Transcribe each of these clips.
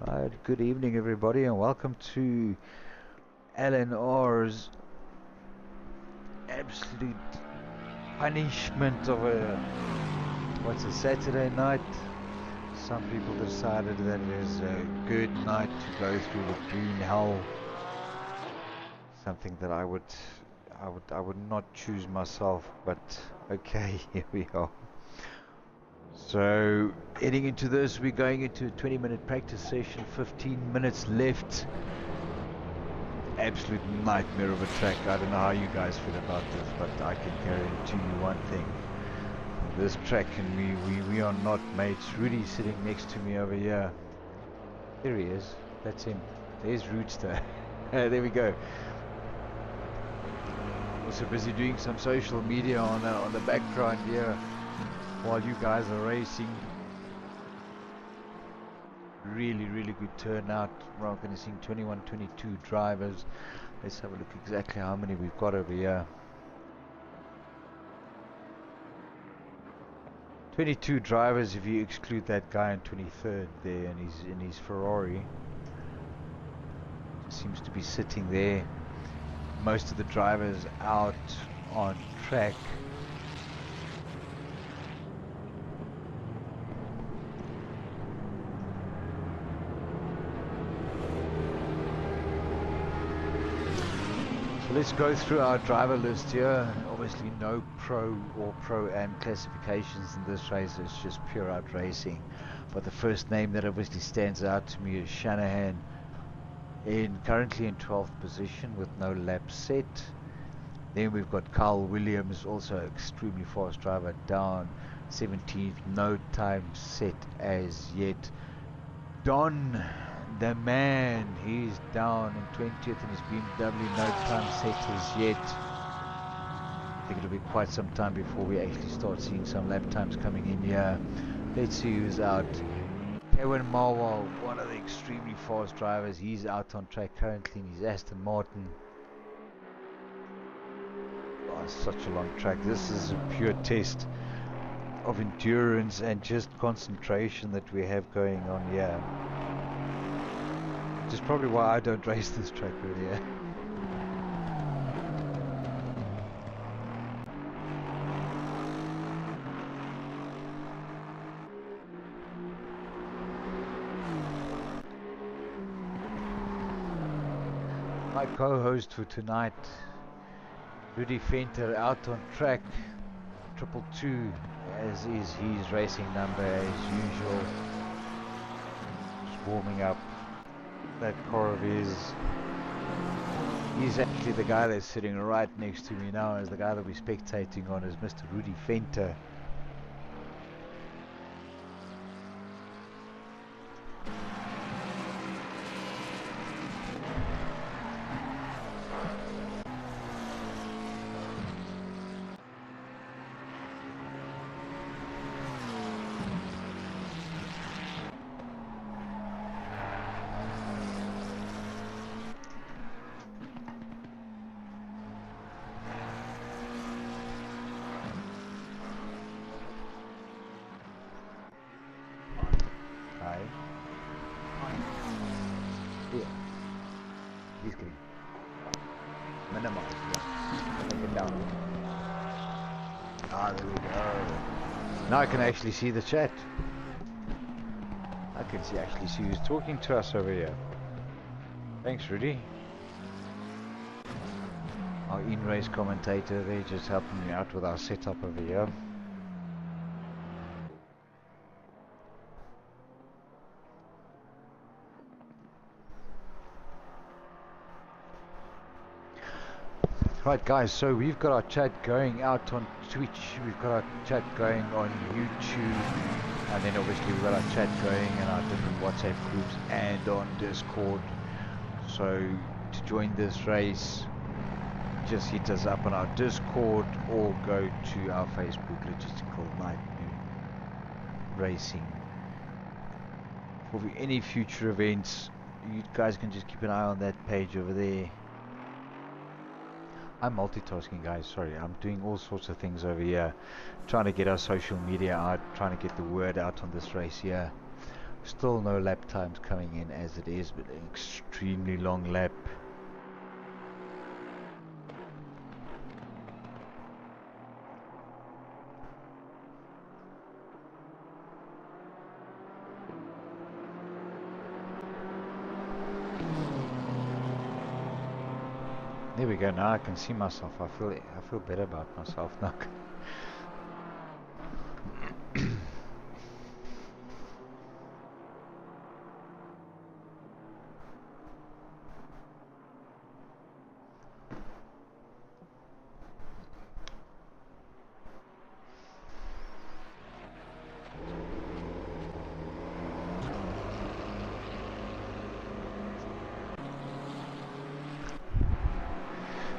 Right, good evening everybody and welcome to LNR's absolute punishment of a Saturday night. Some people decided that it is a good night to go through the green hell. Something that I would not choose myself, but okay, here we are. So, heading into this, we're going into a 20-minute practice session, 15 minutes left. Absolute nightmare of a track. I don't know how you guys feel about this, but I can guarantee you one thing. This track and we are not mates. Rudy's sitting next to me over here. There he is. That's him. There's Rootster. There we go. Also busy doing some social media on the background here while you guys are racing. Really good turnout. We're going to see 21, 22 drivers. Let's have a look exactly how many we've got over here. 22 drivers if you exclude that guy in 23rd there and he's in his Ferrari. Just seems to be sitting there. Most of the drivers out on track. So let's go through our driver list here. Obviously no pro or pro-am classifications in this race. It's just pure out racing. But the first name that obviously stands out to me is Shanahan, currently in 12th position with no lap set. Then we've got Carl Williams, also extremely fast driver, down 17th, no time set as yet. Don, the man, he's down in 20th in his BMW, no time set as yet. I think it'll be quite some time before we actually start seeing some lap times coming in here. Let's see who's out. Kevin Marwell, one of the extremely fast drivers, he's out on track currently in his Aston Martin. Oh, such a long track. This is a pure test of endurance and just concentration that we have going on here. Which is probably why I don't race this track really. My co-host for tonight, Rudy Venter, out on track, 222, as is his racing number as usual. Just warming up that car of his. He's actually the guy that's sitting right next to me now, as the guy that we're spectating on is Mr. Rudy Venter. He's getting minimized. Take it down. Ah, there we go. Now I can actually see the chat. I can actually see who's talking to us over here. Thanks, Rudy. Our in-race commentator, they're just helping me out with our setup over here. Right guys, so we've got our chat going out on Twitch, we've got our chat going on YouTube, and then obviously we've got our chat going in our different WhatsApp groups and on Discord. So to join this race, just hit us up on our Discord or go to our Facebook, Logistical Nightmare Racing. For any future events, you guys can just keep an eye on that page over there. I'm multitasking, guys. Sorry, I'm doing all sorts of things over here, trying to get our social media out, trying to get the word out on this race here. Still no lap times coming in as it is, but an extremely long lap. There we go. Now I can see myself. I feel better about myself now.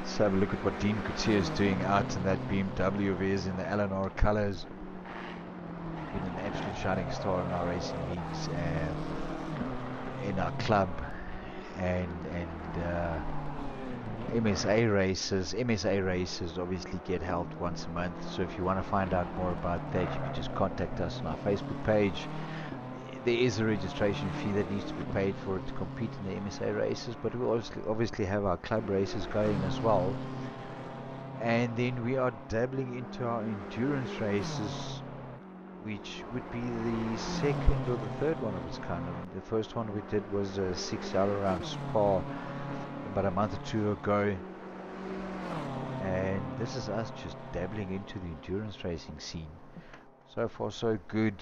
Let's have a look at what Dean Coetzee is doing out in that BMW of his in the Lnr colours. Been an absolute shining star in our racing leagues, in our club, and MSA races. MSA races obviously get held once a month, so if you want to find out more about that, you can just contact us on our Facebook page. There is a registration fee that needs to be paid for it to compete in the MSA races, but we obviously have our club races going as well. And then we are dabbling into our endurance races, which would be the second or the third one of its kind. The first one we did was a 6-hour around Spa about a month or two ago, and this is us just dabbling into the endurance racing scene. So far so good.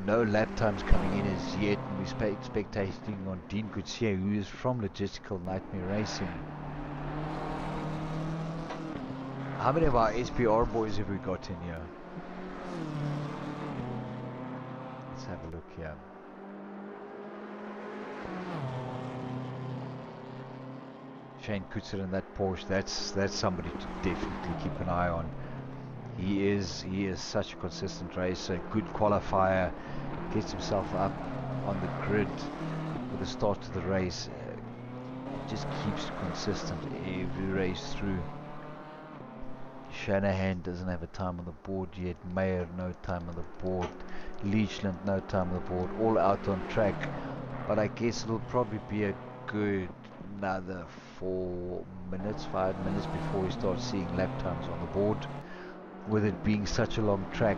No lap times coming in as yet, and we're spectating on Dean Coetzee, who is from Logistical Nightmare Racing. How many of our SPR boys have we got in here? Let's have a look here. Shane Coetzee in that Porsche, that's somebody to definitely keep an eye on. He is such a consistent racer, good qualifier, gets himself up on the grid with the start of the race, just keeps consistent every race through. Shanahan doesn't have a time on the board yet, Mayer no time on the board, Leachland no time on the board, all out on track, but I guess it'll probably be a good another 4 minutes, 5 minutes before we start seeing lap times on the board, with it being such a long track.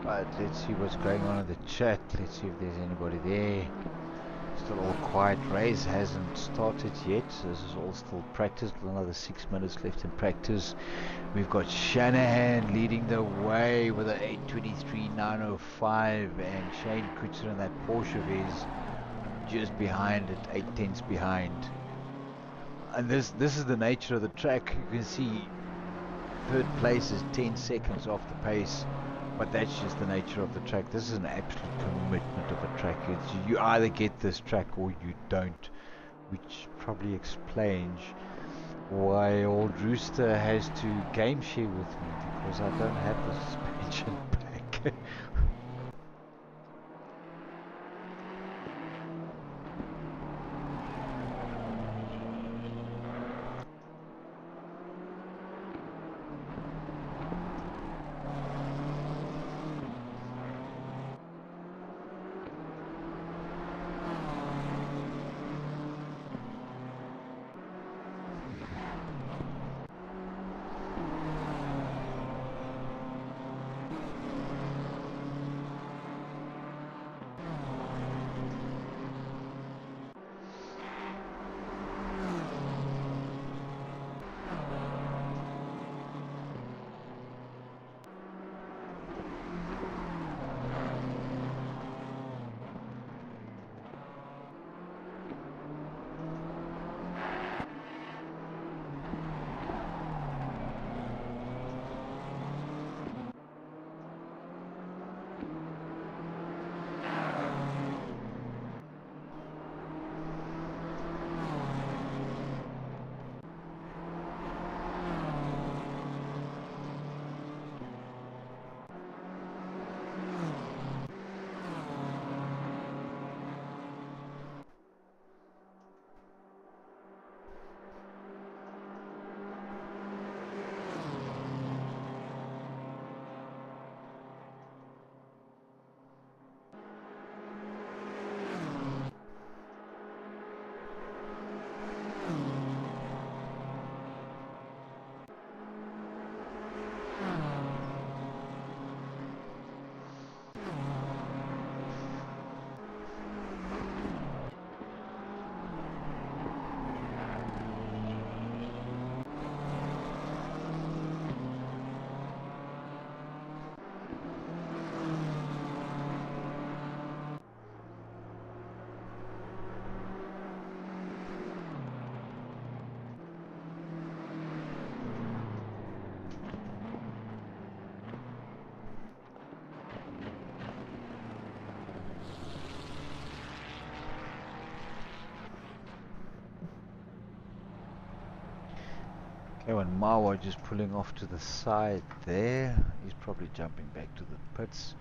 Right, let's see what's going on in the chat. Let's see if there's anybody there. Still all quiet. Race hasn't started yet. This is all still practice. Another 6 minutes left in practice. We've got Shanahan leading the way with an 8:23.905, and Shane Kutzer in that Porsche of his just behind it, 8 tenths behind. And this is the nature of the track. You can see third place is 10 seconds off the pace, but that's just the nature of the track. This is an absolute commitment of a track. You either get this track or you don't, which probably explains why old Rooster has to game share with me, because I don't have the suspension pack. Okay, when Mawa just pulling off to the side there, he's probably jumping back to the pits.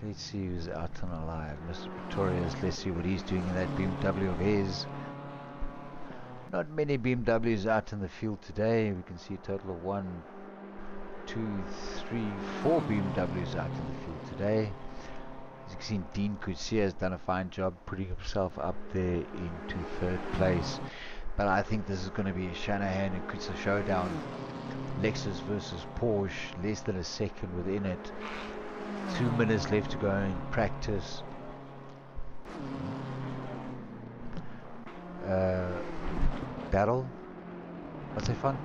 Let's see who's out and alive. Mr. Pretorius, let's see what he's doing in that BMW of his. Not many BMWs out in the field today. We can see a total of 1, 2, 3, 4 BMWs out in the field today. As you can see, Dean Kutsia has done a fine job putting himself up there into third place. But I think this is going to be a Shanahan and Kutsia showdown. Lexus versus Porsche, less than a second within it. 2 minutes left to go in practice. Battle. What's that fun?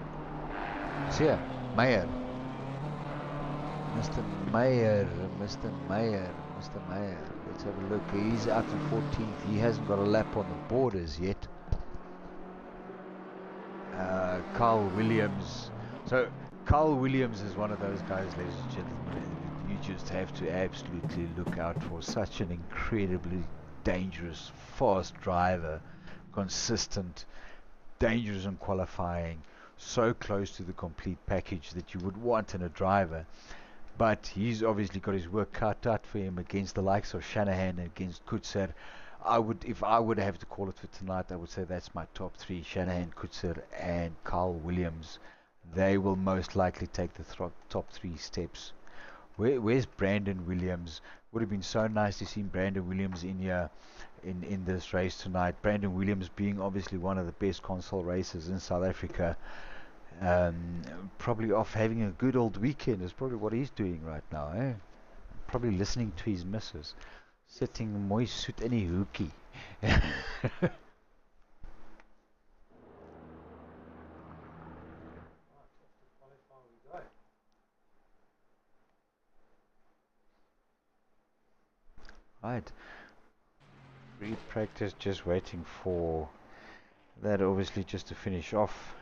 It's here. Meyer. Mr. Meyer. Mr. Meyer. Mr. Meyer. Let's have a look. He's out in 14th. He hasn't got a lap on the borders yet. Carl Williams. So Carl Williams is one of those guys, ladies and gentlemen, you just have to absolutely look out for. Such an incredibly dangerous, fast driver, consistent, dangerous in qualifying, so close to the complete package that you would want in a driver. But he's obviously got his work cut out for him against the likes of Shanahan and against Kutzer. If I would have to call it for tonight, I would say that's my top 3: Shanahan, Kutzer, and Carl Williams. They will most likely take the top 3 steps. Where's Brandon Williams? Would have been so nice to see Brandon Williams in here in this race tonight. Brandon Williams being obviously one of the best console racers in South Africa. Probably off having a good old weekend is probably what he's doing right now. Probably listening to his missus. Sitting mooi soet in die hoekie. Right. Free practice, just waiting for that obviously just to finish off.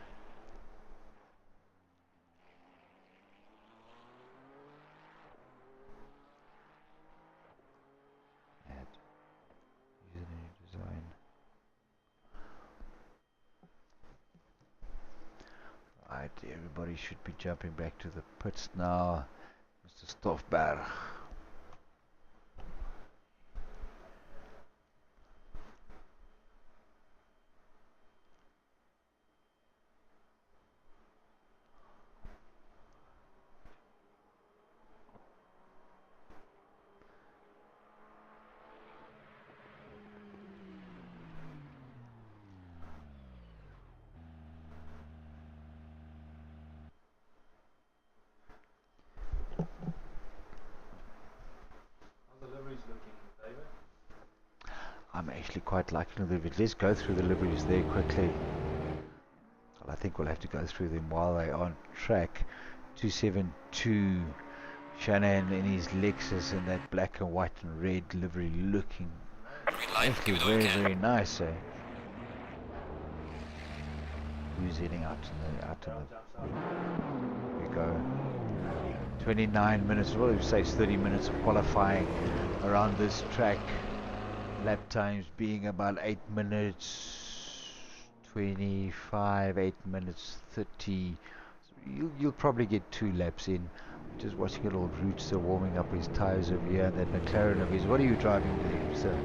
Add username design. Right, everybody should be jumping back to the pits now. Mr. Stoffberg. I'm actually quite liking the liveries. Let's go through the liveries there quickly. Well, I think we'll have to go through them while they're on track. 272 Shanahan in his Lexus in that black and white and red livery, looking actually very, very nice. Who's heading out to the here we go. 29 minutes, well, we say it's 30 minutes of qualifying around this track. Lap times being about 8 minutes 25, 8 minutes 30. So you'll probably get 2 laps in. Just watching a little Root still warming up his tyres over here, and that McLaren of his. What are you driving there, sir?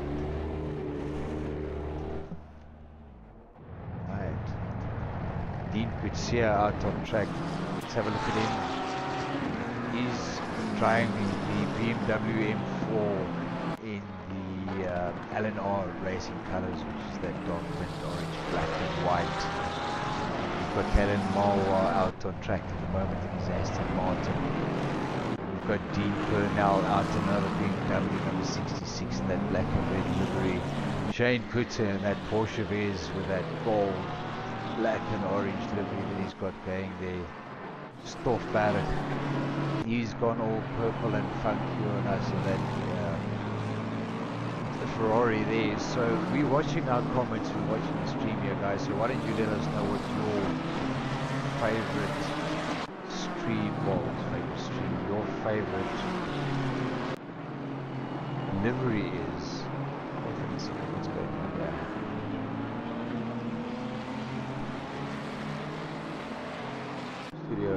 Right. Dean Pizia out on track. Let's have a look at him. He's driving the BMW M4 in the Lnr Racing colours, which is that dark mint orange, black and white. We've got Kellen Marwa out on track at the moment in his Aston Martin. We've got Dean Purnell out in another BMW number 66 in that black and red livery. Shane Kutter in that Porsche of his with that gold, black and orange livery that he's got going there. Stoff Barrett. He's gone all purple and funky on us in that the Ferrari there. So we're watching our comments, we're watching the stream here, guys. So why don't you let us know what your favorite stream was, your favorite livery is. Let's see what's going on there. Studio,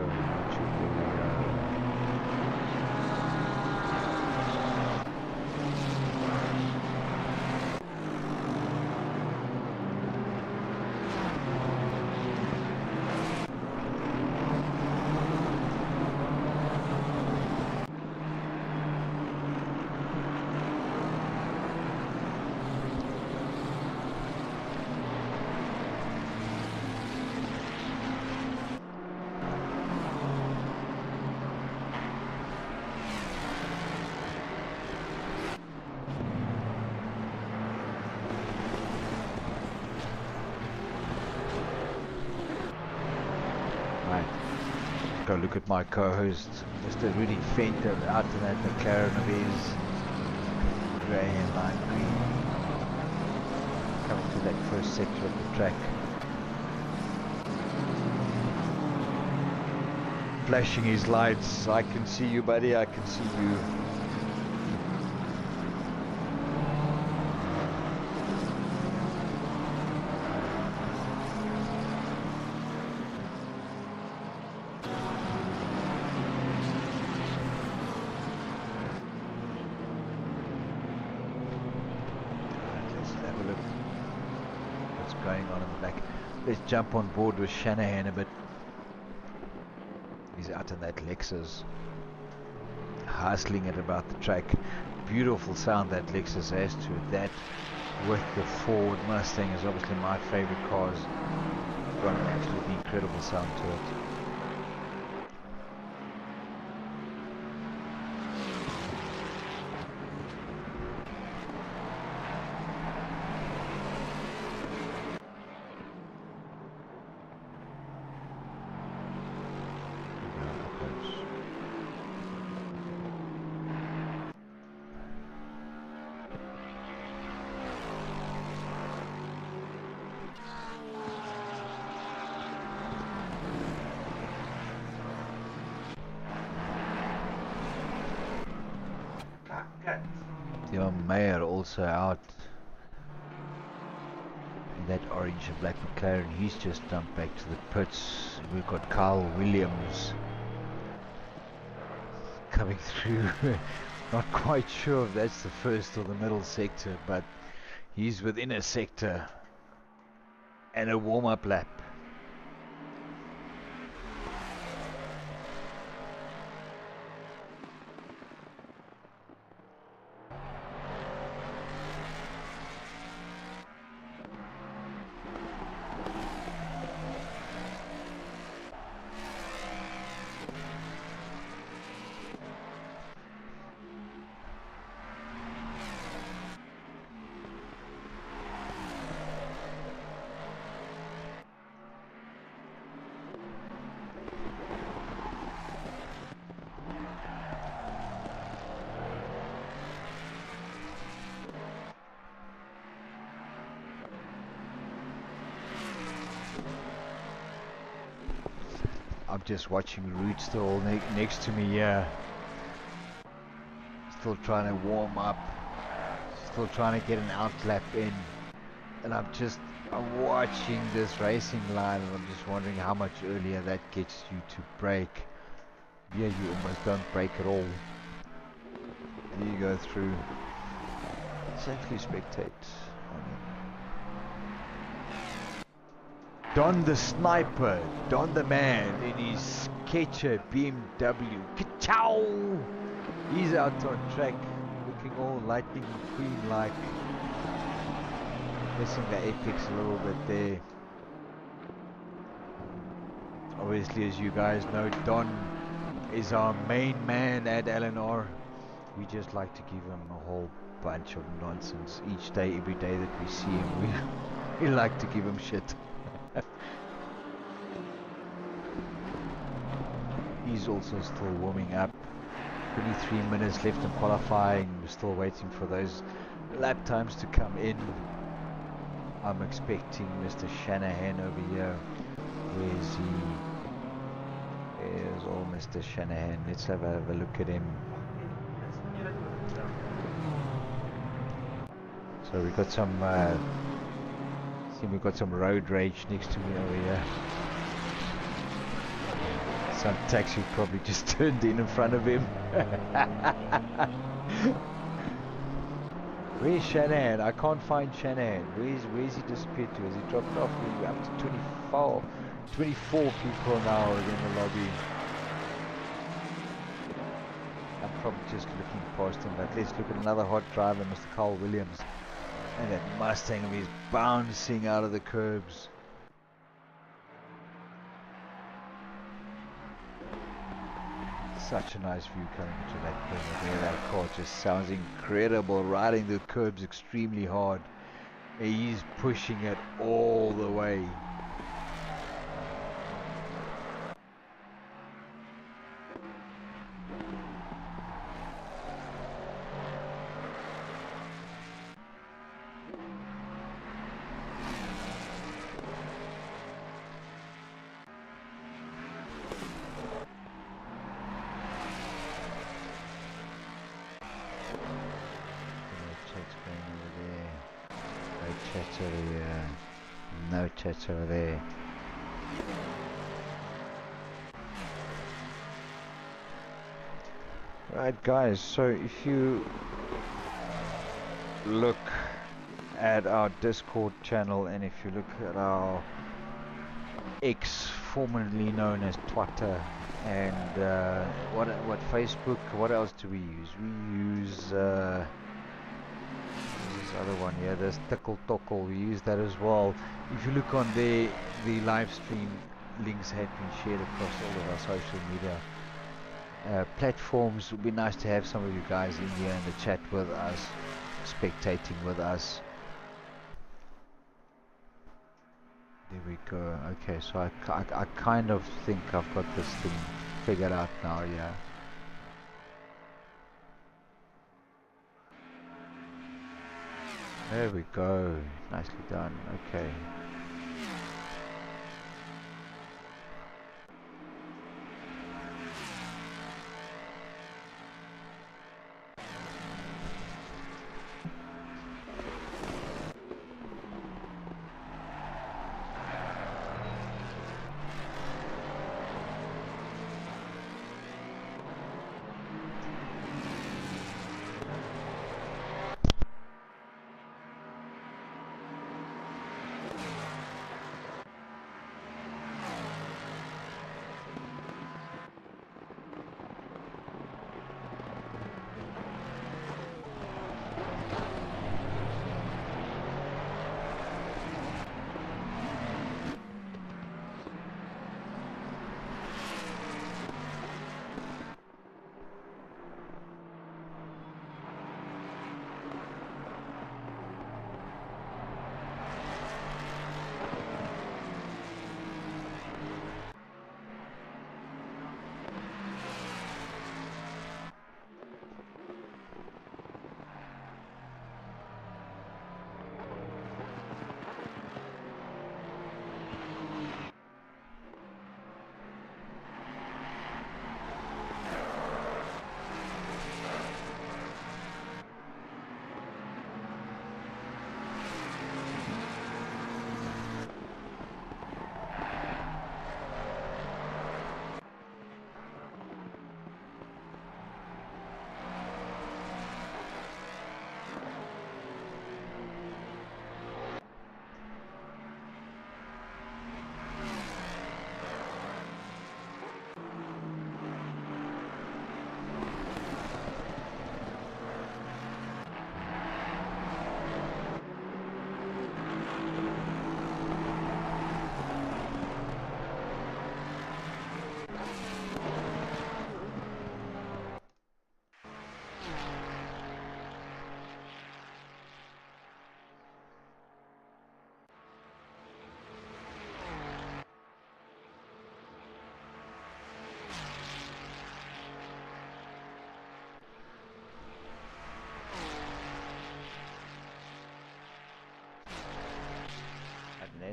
go look at my co-host, Mr. Rudy Fenter, out in that McLaren of his, grey and lime green, coming to that first sector of the track, flashing his lights. I can see you, buddy, I can see you. Let's jump on board with Shanahan a bit. He's out in that Lexus, hustling it about the track. Beautiful sound that Lexus has to it. That with the Ford Mustang is obviously my favorite cars. It's got an absolutely incredible sound to it. Yeah, Mayer also out in that orange and black McLaren. He's just jumped back to the pits. We've got Kyle Williams coming through. Not quite sure if that's the first or the middle sector, but he's within a sector and a warm-up lap. I'm just watching Root still next to me here. Still trying to warm up. Still trying to get an out lap in. And I'm watching this racing line and I'm just wondering how much earlier that gets you to brake. Yeah, you almost don't brake at all. And you go through. Safely spectate. Don the sniper, Don the man in his Sketcher BMW. Ka-chow! He's out on track, looking all lightning McQueen like. Missing the apex a little bit there. Obviously, as you guys know, Don is our main man at Lnr. We just like to give him a whole bunch of nonsense each day, every day that we see him. We like to give him shit. He's also still warming up. 23 minutes left in qualifying. We're still waiting for those lap times to come in. I'm expecting Mr. Shanahan over here. Where is he? There's old Mr. Shanahan. Let's have a look at him. So we got some we've got some road rage next to me over here. Some taxi probably just turned in front of him. Where's Shanahan? I can't find Shanahan. Where's he disappeared to? Has he dropped off? We're up to 24 people now in the lobby. I'm probably just looking past him, but let's look at another hot driver, Mr. Carl Williams. And that Mustang of his bouncing out of the curbs. Such a nice view coming into that corner there. That car just sounds incredible, riding the curbs extremely hard. He's pushing it all the way. No chats over there. Right guys, so if you look at our Discord channel and if you look at our X, formerly known as Twitter, and what Facebook, what else do we use? We use this other one here, this Tickle Tockle, we use that as well. If you look on there, the live stream links have been shared across all of our social media platforms. It would be nice to have some of you guys in here in the chat with us, spectating with us. There we go. Okay, so I kind of think I've got this thing figured out now, yeah. There we go. Nicely done. Okay.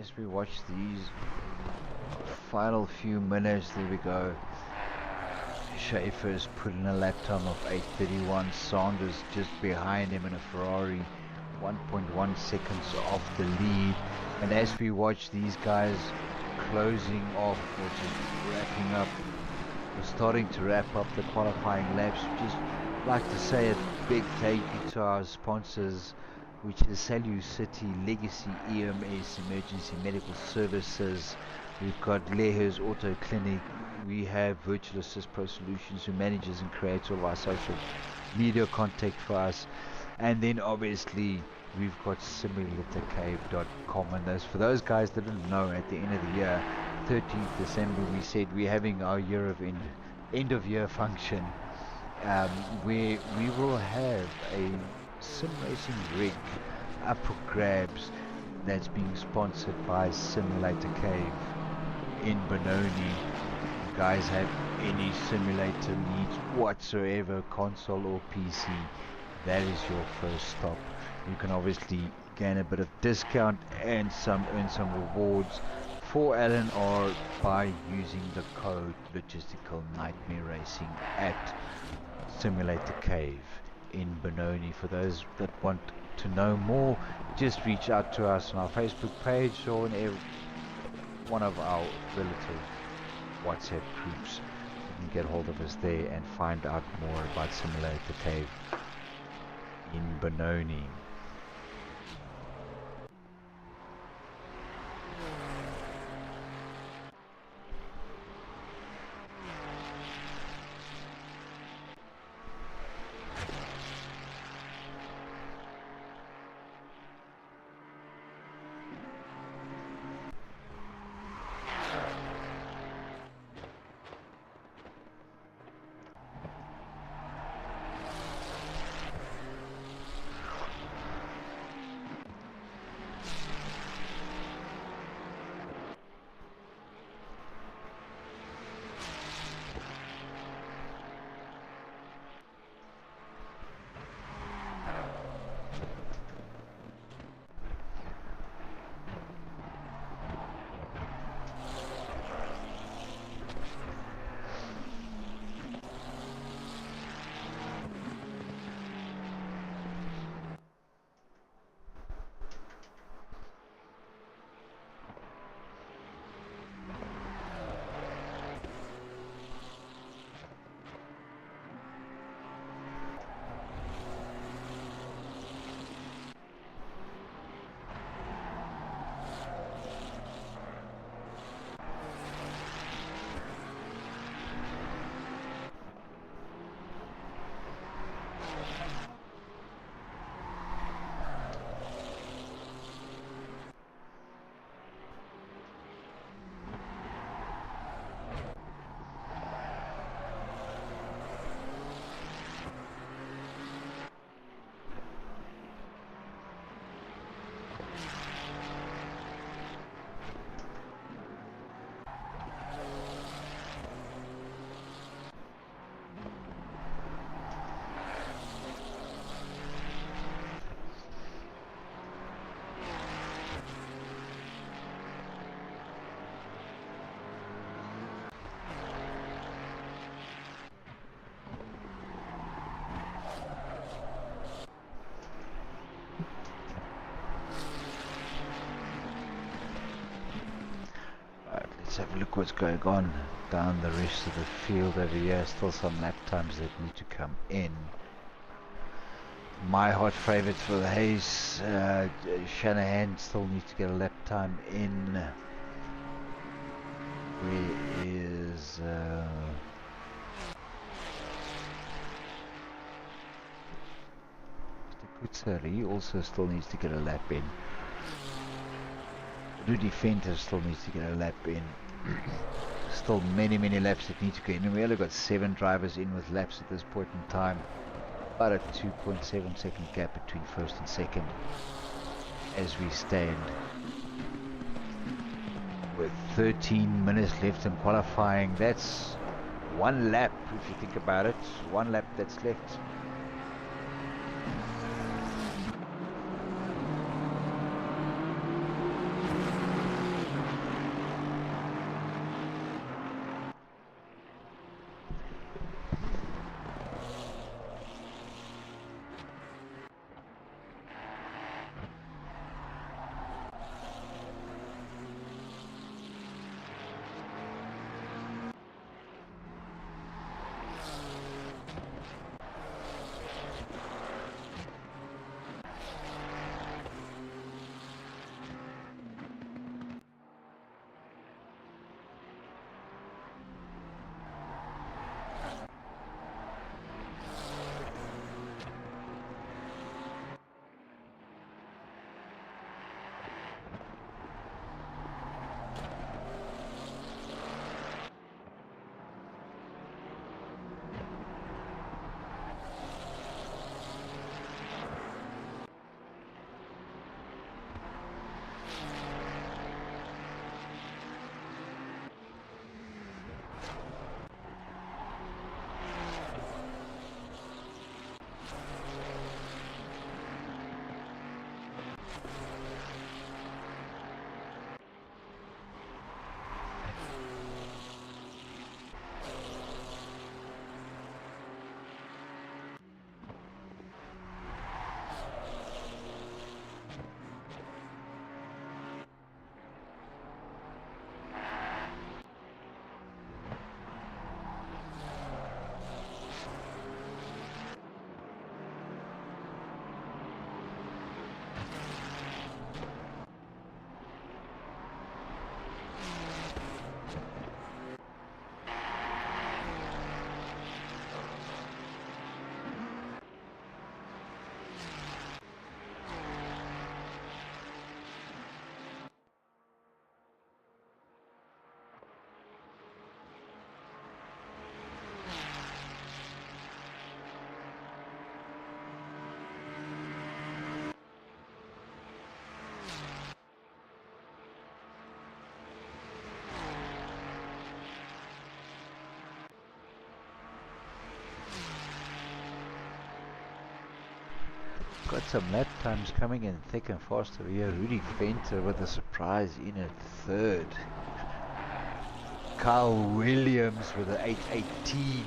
as we watch these final few minutes, there we go. Schaefer's put in a lap time of 8:31. Sanders just behind him in a Ferrari, 1.1 seconds off the lead. And as we watch these guys closing off, or just wrapping up, we're starting to wrap up the qualifying laps. Just like to say a big thank you to our sponsors, which is Salu City, Legacy EMS, Emergency Medical Services. We've got Leher's Auto Clinic. We have Virtual Assist Pro Solutions, who manages and creates all of our social media contact for us. And then obviously we've got simulatorcave.com. And those, for those guys that didn't know, at the end of the year, 13th December, we said we're having our year of end of year function, where we will have a sim racing rig up for grabs that's being sponsored by Simulator Cave in Benoni. If you guys have any simulator needs whatsoever, console or PC, that is your first stop. You can obviously gain a bit of discount and earn some rewards for Lnr by using the code Logistical Nightmare Racing at Simulator Cave in Benoni. For those that want to know more, just reach out to us on our Facebook page or in one of our relative WhatsApp groups. You can get hold of us there and find out more about Simulator Cave in Benoni. Let's have a look what's going on down the rest of the field over here. Still some lap times that need to come in. My hot favourites for the Hayes, Shanahan still needs to get a lap time in. Where is Mr. Kutsari also still needs to get a lap in. Rudy Fenter still needs to get a lap in. Still many laps that need to go in, and we only got 7 drivers in with laps at this point in time. About a 2.7 second gap between first and second as we stand with 13 minutes left in qualifying. That's one lap, if you think about it. One lap that's left. Got some lap times coming in thick and fast over here. Rudy Venter with a surprise in at third. Kyle Williams with an 8:18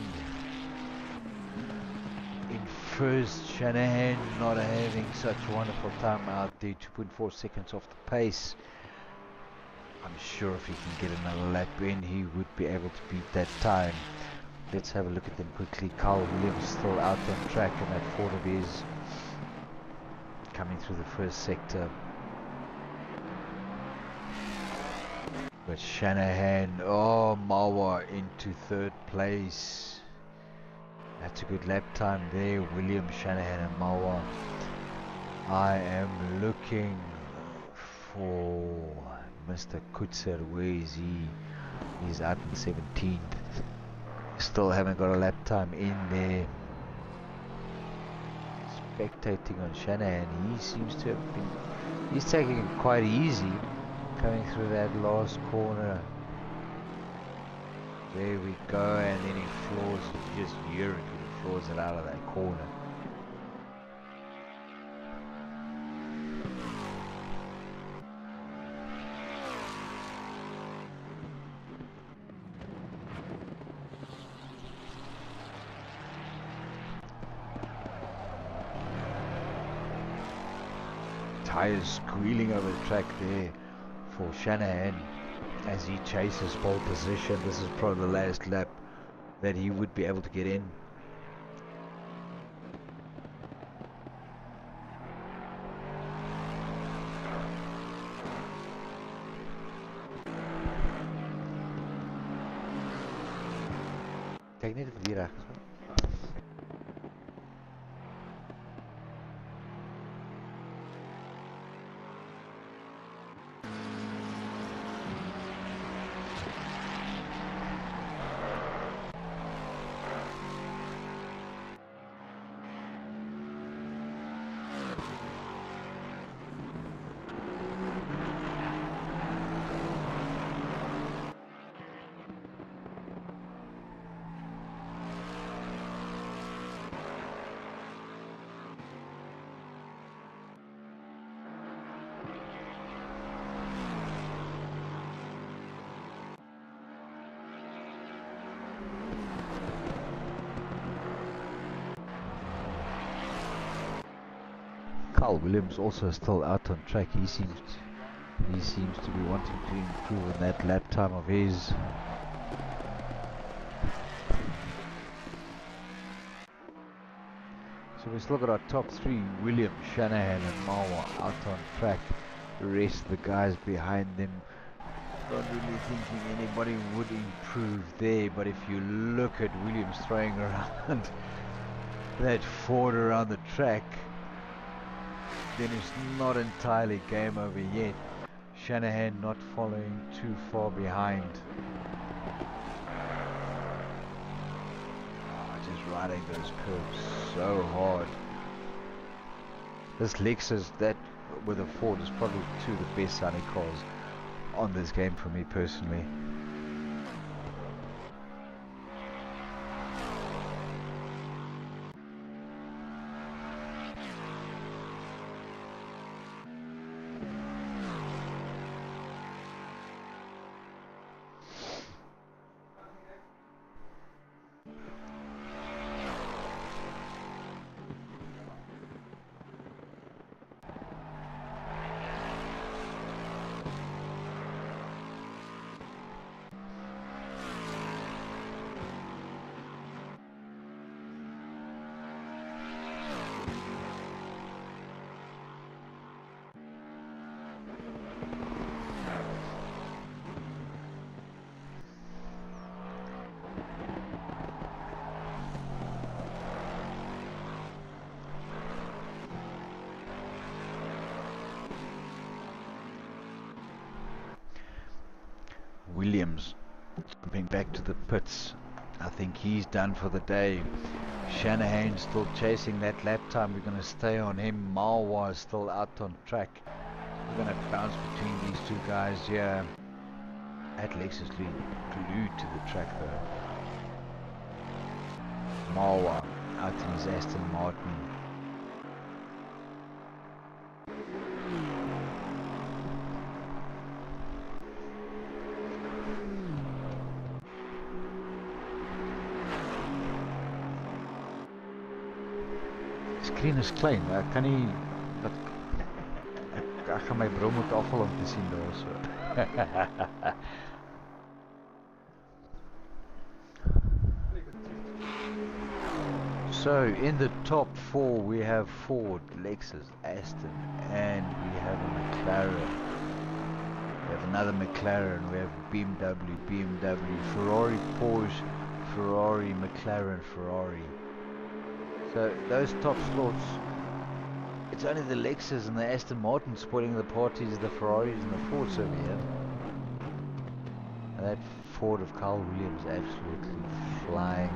in first. Shanahan not having such a wonderful time out there, 2.4 seconds off the pace. I'm sure if he can get another lap in, he would be able to beat that time. Let's have a look at them quickly. Kyle Williams still out on track in that Ford of his, coming through the first sector. But Shanahan, oh, Mawa into third place. That's a good lap time there. Williams, Shanahan and Mawa. I am looking for Mr. Kutzer. Where is he? He's out in 17th. Still haven't got a lap time in there. Spectating on Shanahan. He seems to have been... He's taking it quite easy. Coming through that last corner. There we go, and then he floors, just urine, he floors it out of that corner. Tires squealing over the track there for Shanahan as he chases pole position. This is probably the last lap that he would be able to get in. Kijk net of die reg is. Kyle Williams also still out on track. He seems to be wanting to improve on that lap time of his. So we still got our top three, Williams, Shanahan and Mawa, out on track. The rest of the guys behind them, not really thinking anybody would improve there. But if you look at Williams throwing around that Ford around the track, then it's not entirely game over yet. Shanahan not following too far behind. Just riding those curves so hard. This Lexus, that with a Ford, is probably two of the best sounding cars on this game for me personally. Williams jumping back to the pits. I think he's done for the day. Shanahan still chasing that lap time. We're going to stay on him. Mawa is still out on track. We're going to bounce between these two guys here. At Lexus glued to the track though. Mawa out in his Aston Martin. screen is klein. Ek kan nie dat ek gaan my bril moet afval om te sien daarso. So in the top 4 we have Ford, Lexus, Aston, and we have a McLaren. We have another McLaren, we have BMW, Ferrari, Porsche, Ferrari, McLaren, Ferrari. So those top slots, it's only the Lexus and the Aston Martin spoiling the parties, the Ferraris and the Fords over here. And that Ford of Carl Williams absolutely flying.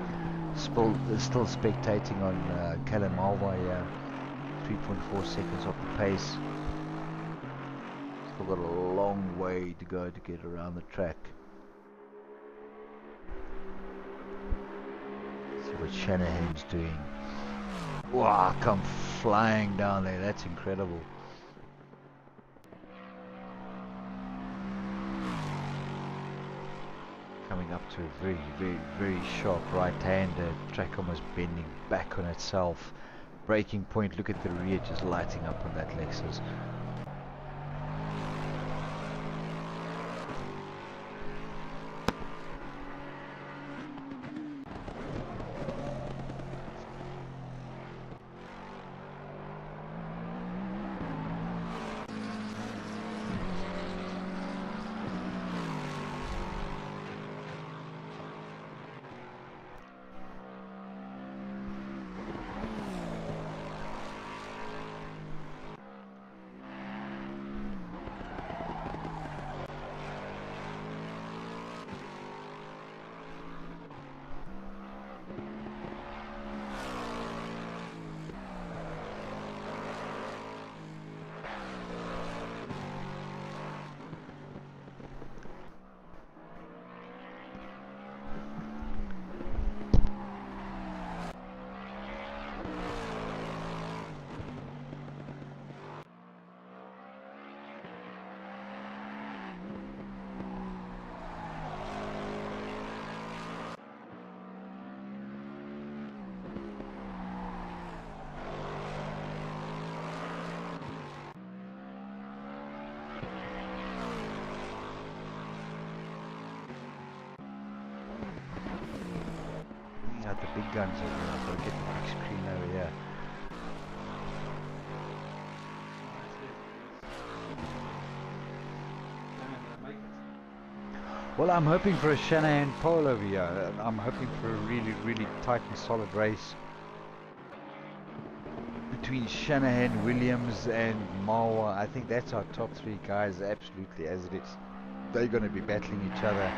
Still spectating on Callum Malwa here, 3.4 seconds off the pace. Still got a long way to go to get around the track. See what Shanahan's doing. Wow, come flying down there, that's incredible. Coming up to a very sharp right-hander, track almost bending back on itself. Braking point, look at the rear just lighting up on that Lexus. The big guns over here. I've got to get the big screen over here. Well, I'm hoping for a Shanahan pole over here. I'm hoping for a really tight and solid race between Shanahan, Williams and Marwa. I think that's our top 3 guys, absolutely, as it is. They're going to be battling each other.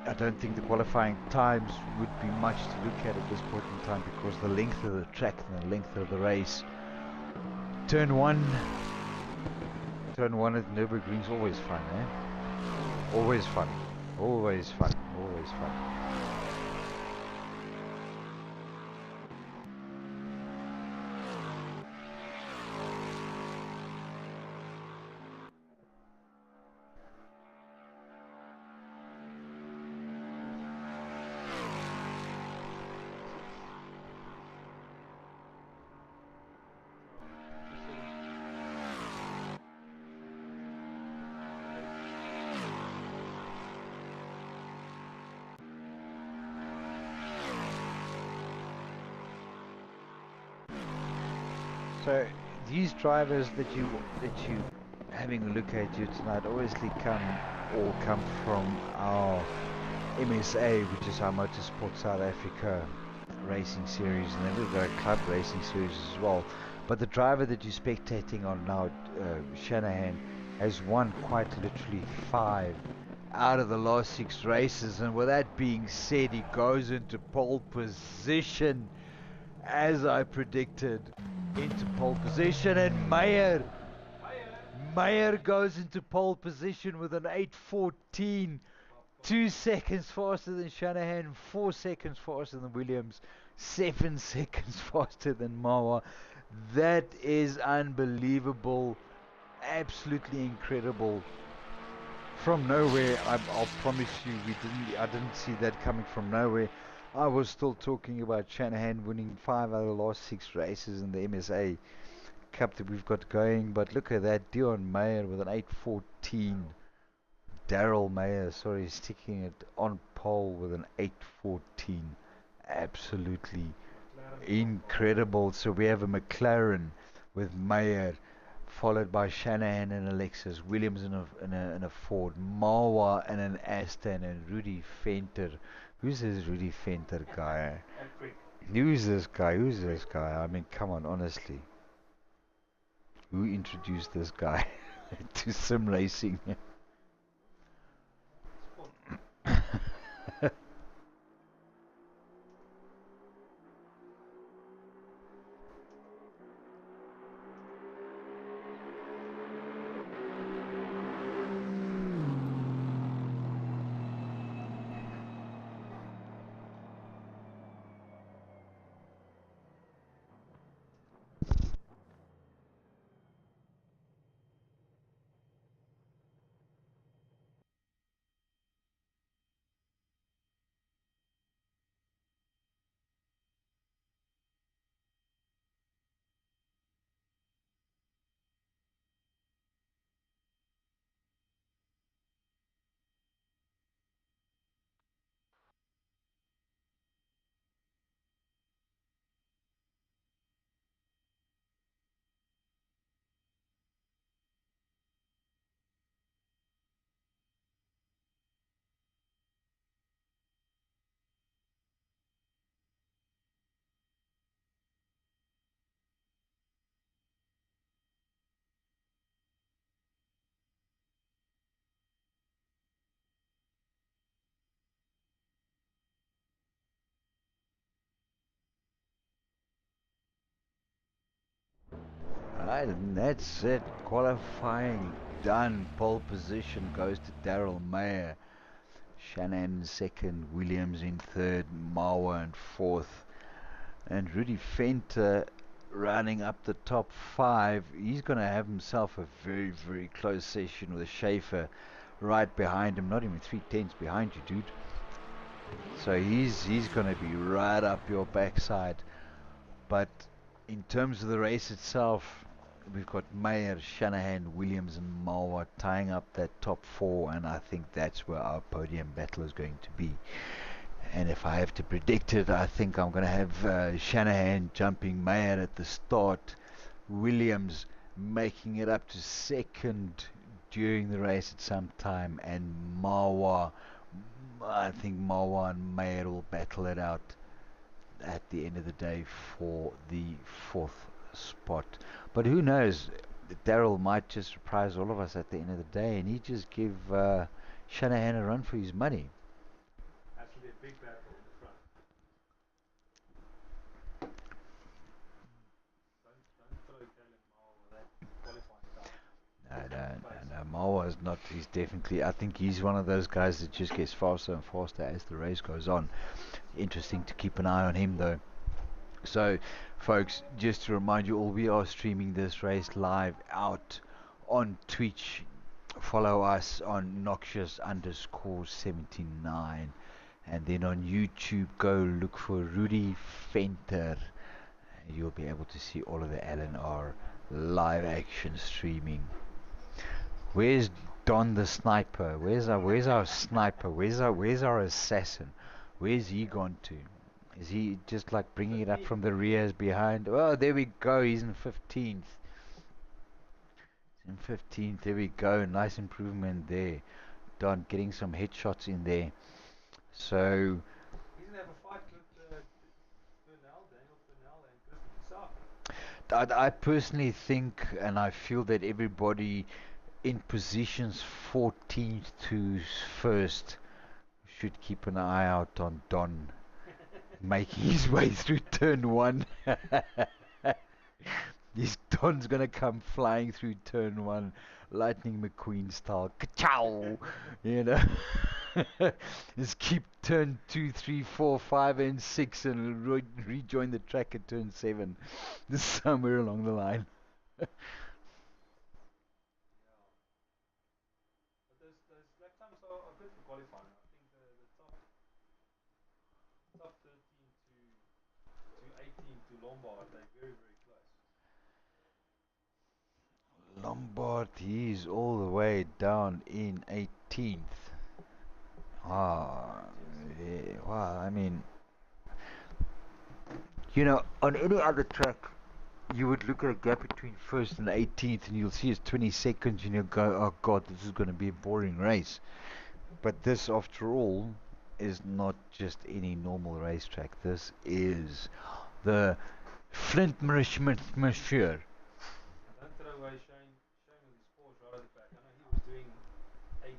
I don't think the qualifying times would be much to look at this point in time because the length of the track and the length of the race. Turn 1 at Nürburgring's always fun, eh? Always fun. So these drivers that you having a look at you tonight obviously come from our MSA, which is our Motorsport South Africa racing series, and then we've got a club racing series as well. But the driver that you're spectating on now, Shanahan, has won quite literally 5 out of the last 6 races, and with that being said, he goes into pole position as I predicted, into pole position, and Meyer goes into pole position with an 8:14, 2 seconds faster than Shanahan, 4 seconds faster than Williams, 7 seconds faster than Marwa. That is unbelievable, absolutely incredible. From nowhere, I'll promise you, I didn't see that coming from nowhere. I was still talking about Shanahan winning 5 out of the last 6 races in the MSA Cup that we've got going, but look at that, Dion Mayer with an 8:14. Daryl Mayer, sorry, sticking it on pole with an 8:14. Absolutely incredible. So we have a McLaren with Mayer, followed by Shanahan and Alexis Williams in a Ford, Marwa and an Aston, and Rudy Fenter. Who's this Rudy Fenter guy? Who's this guy? Who's this guy? I mean, come on, honestly. Who introduced this guy to sim racing? Right, and that's it. Qualifying done. Pole position goes to Daryl Mayer. Shannon second, Williams in third, Marwa in fourth, and Rudy Fenter running up the top five. He's going to have himself a very, very close session with Schaefer right behind him. Not even 3 tenths behind you, dude. So he's going to be right up your backside. But in terms of the race itself, we've got Mayer, Shanahan, Williams, and Marwa tying up that top four, and I think that's where our podium battle is going to be. And if I have to predict it, I think I'm going to have Shanahan jumping Mayer at the start, Williams making it up to second during the race at some time, and Marwa, I think Marwa and Mayer will battle it out at the end of the day for the fourth spot. But who knows? Daryl might just surprise all of us at the end of the day, and he just give Shanahan a run for his money. No, Marwa is not. He's definitely. I think he's one of those guys that just gets faster and faster as the race goes on. Interesting to keep an eye on him, though. So, folks, just to remind you all, we are streaming this race live out on Twitch. Follow us on Noxious_79. And then on YouTube, go look for Rudy Fenter. You'll be able to see all of the Lnr live action streaming. Where's Don the sniper? Where's our sniper? Where's our assassin? Where's he gone to? Is he just like bringing it up from the rears behind? Oh, there we go. He's in 15th. In 15th. There we go. Nice improvement there. Don getting some headshots in there. So I personally think, and I feel that everybody in positions 14th to first should keep an eye out on Don making his way through turn one. This Don's gonna come flying through turn one, Lightning McQueen style. Ka-chow! You know? Just keep turn 2, 3, 4, 5, and 6 and rejoin the track at turn 7. Just somewhere along the line. to Lombard. They're very, very close. Lombard, he's all the way down in 18th. Ah, yeah, well, I mean, you know, on any other track, you would look at a gap between first and 18th, and you'll see it's 20 seconds, and you'll go, "Oh God, this is going to be a boring race." But this, after all, is not just any normal racetrack. This is the Flintmershire. Don't throw away Shane with his Porsche right at the back. I know he was doing 8:22.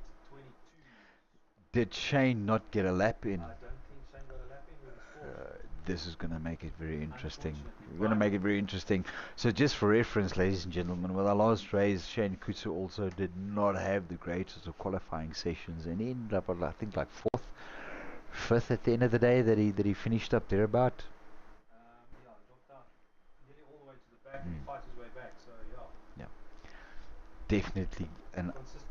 Did Shane not get a lap in? I don't think Shane got a lap in with his Porsche. This is going to make it very interesting. Unfortunately, We're going to make it very interesting. So just for reference, ladies and gentlemen, with our last race, Shane Kutzer also did not have the greatest of qualifying sessions, and he ended up, I think, like fifth at the end of the day that he finished up thereabout. Yeah, dropped out nearly all the way to the back, and he fights his way back. So yeah. Definitely Consistency.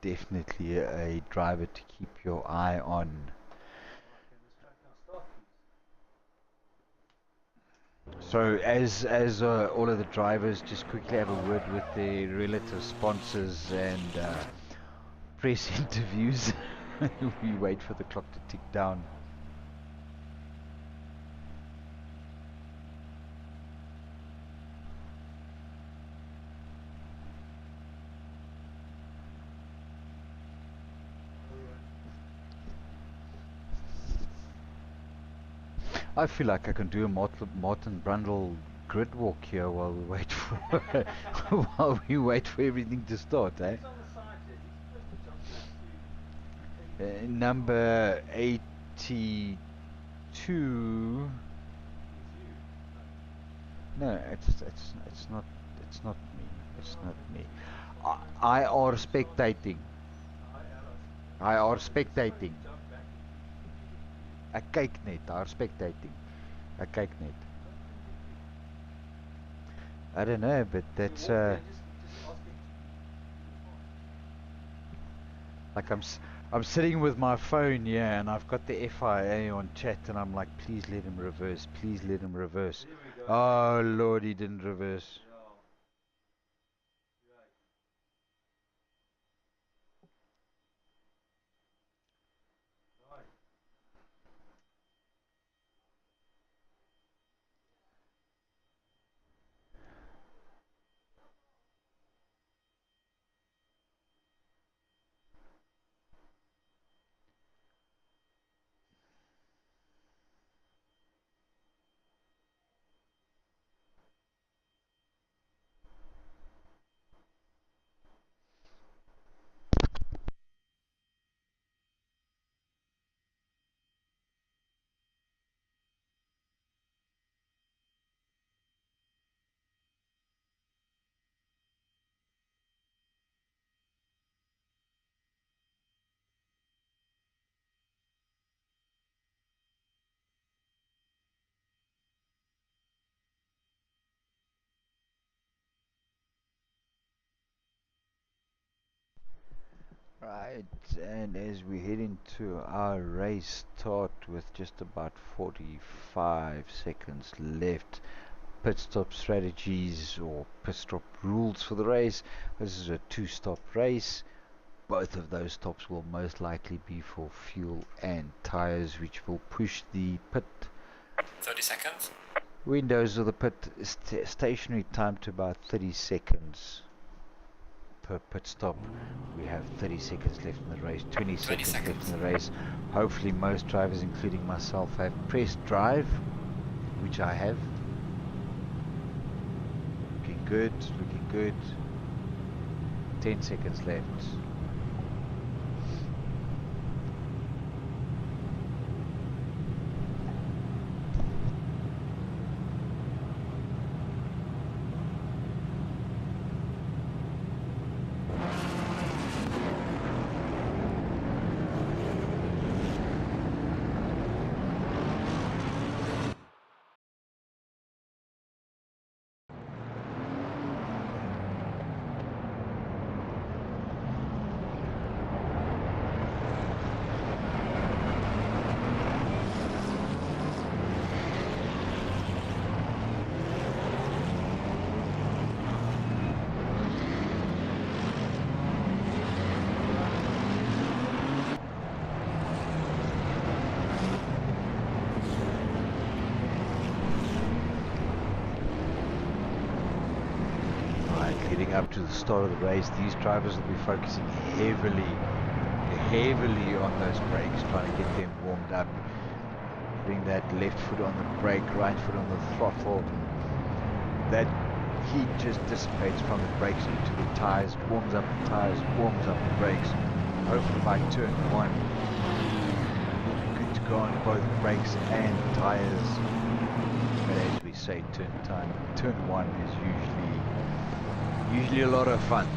Definitely a driver to keep your eye on. Right, can this track now start, please? So as all of the drivers just quickly have a word with their relative sponsors and press interviews, we wait for the clock to tick down. I feel like I can do a Martin Brundle grid walk here while we wait for while we wait for everything to start, eh? He's on the side here. He's supposed to jump back to Number 82. No, it's not me. It's not me. IR spectating. IR spectating. Ek kyk net, IR spectating. Ek kyk net. I don't know, but that's like I'm sitting with my phone, yeah, and I've got the FIA on chat, and I'm like, please let him reverse, please let him reverse. Oh Lord, he didn't reverse. Right, and as we head into our race start with just about 45 seconds left, pit stop strategies or pit stop rules for the race. This is a two-stop race. Both of those stops will most likely be for fuel and tires, which will push the pit 30 seconds windows of the pit stationary time to about 30 seconds per pit stop. We have 30 seconds left in the race, 20 seconds left in the race. Hopefully most drivers, including myself, have pressed drive, which I have. Looking good, looking good. 10 seconds left. up to the start of the race, these drivers will be focusing heavily on those brakes, trying to get them warmed up, putting that left foot on the brake, right foot on the throttle. That heat just dissipates from the brakes into the tires, warms up the tires, warms up the brakes. Hopefully by turn 1 we'll be good to go on both brakes and tires. But as we say, turn 1 is usually a lot of fun.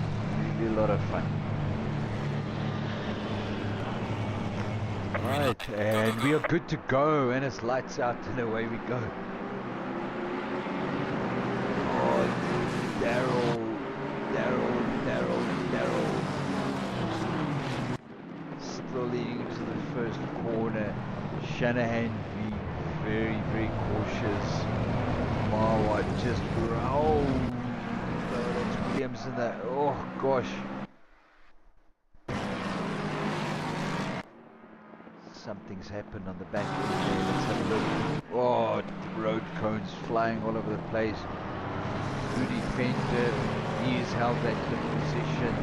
Right, and we are good to go, and it's lights out and away we go. Oh, Daryl. Still leading into the first corner. Shanahan being very, very cautious. Marwa just rolled. Oh, that's Williams in that. Oh gosh. Something's happened on the back end there. Let's have a look. Oh, the road cones flying all over the place. Rudy Fender, he's held that good position.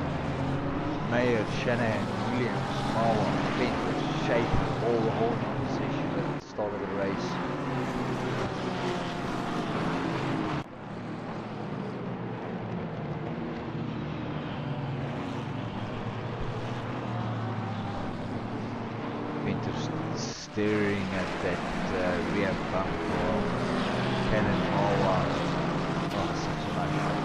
Mayer, Shanahan, Williams, Marwa, Fender, Schaefer, all the whole position at the start of the race. Staring at that rear bumper of Cannon Marwa. Oh, such a nice shot.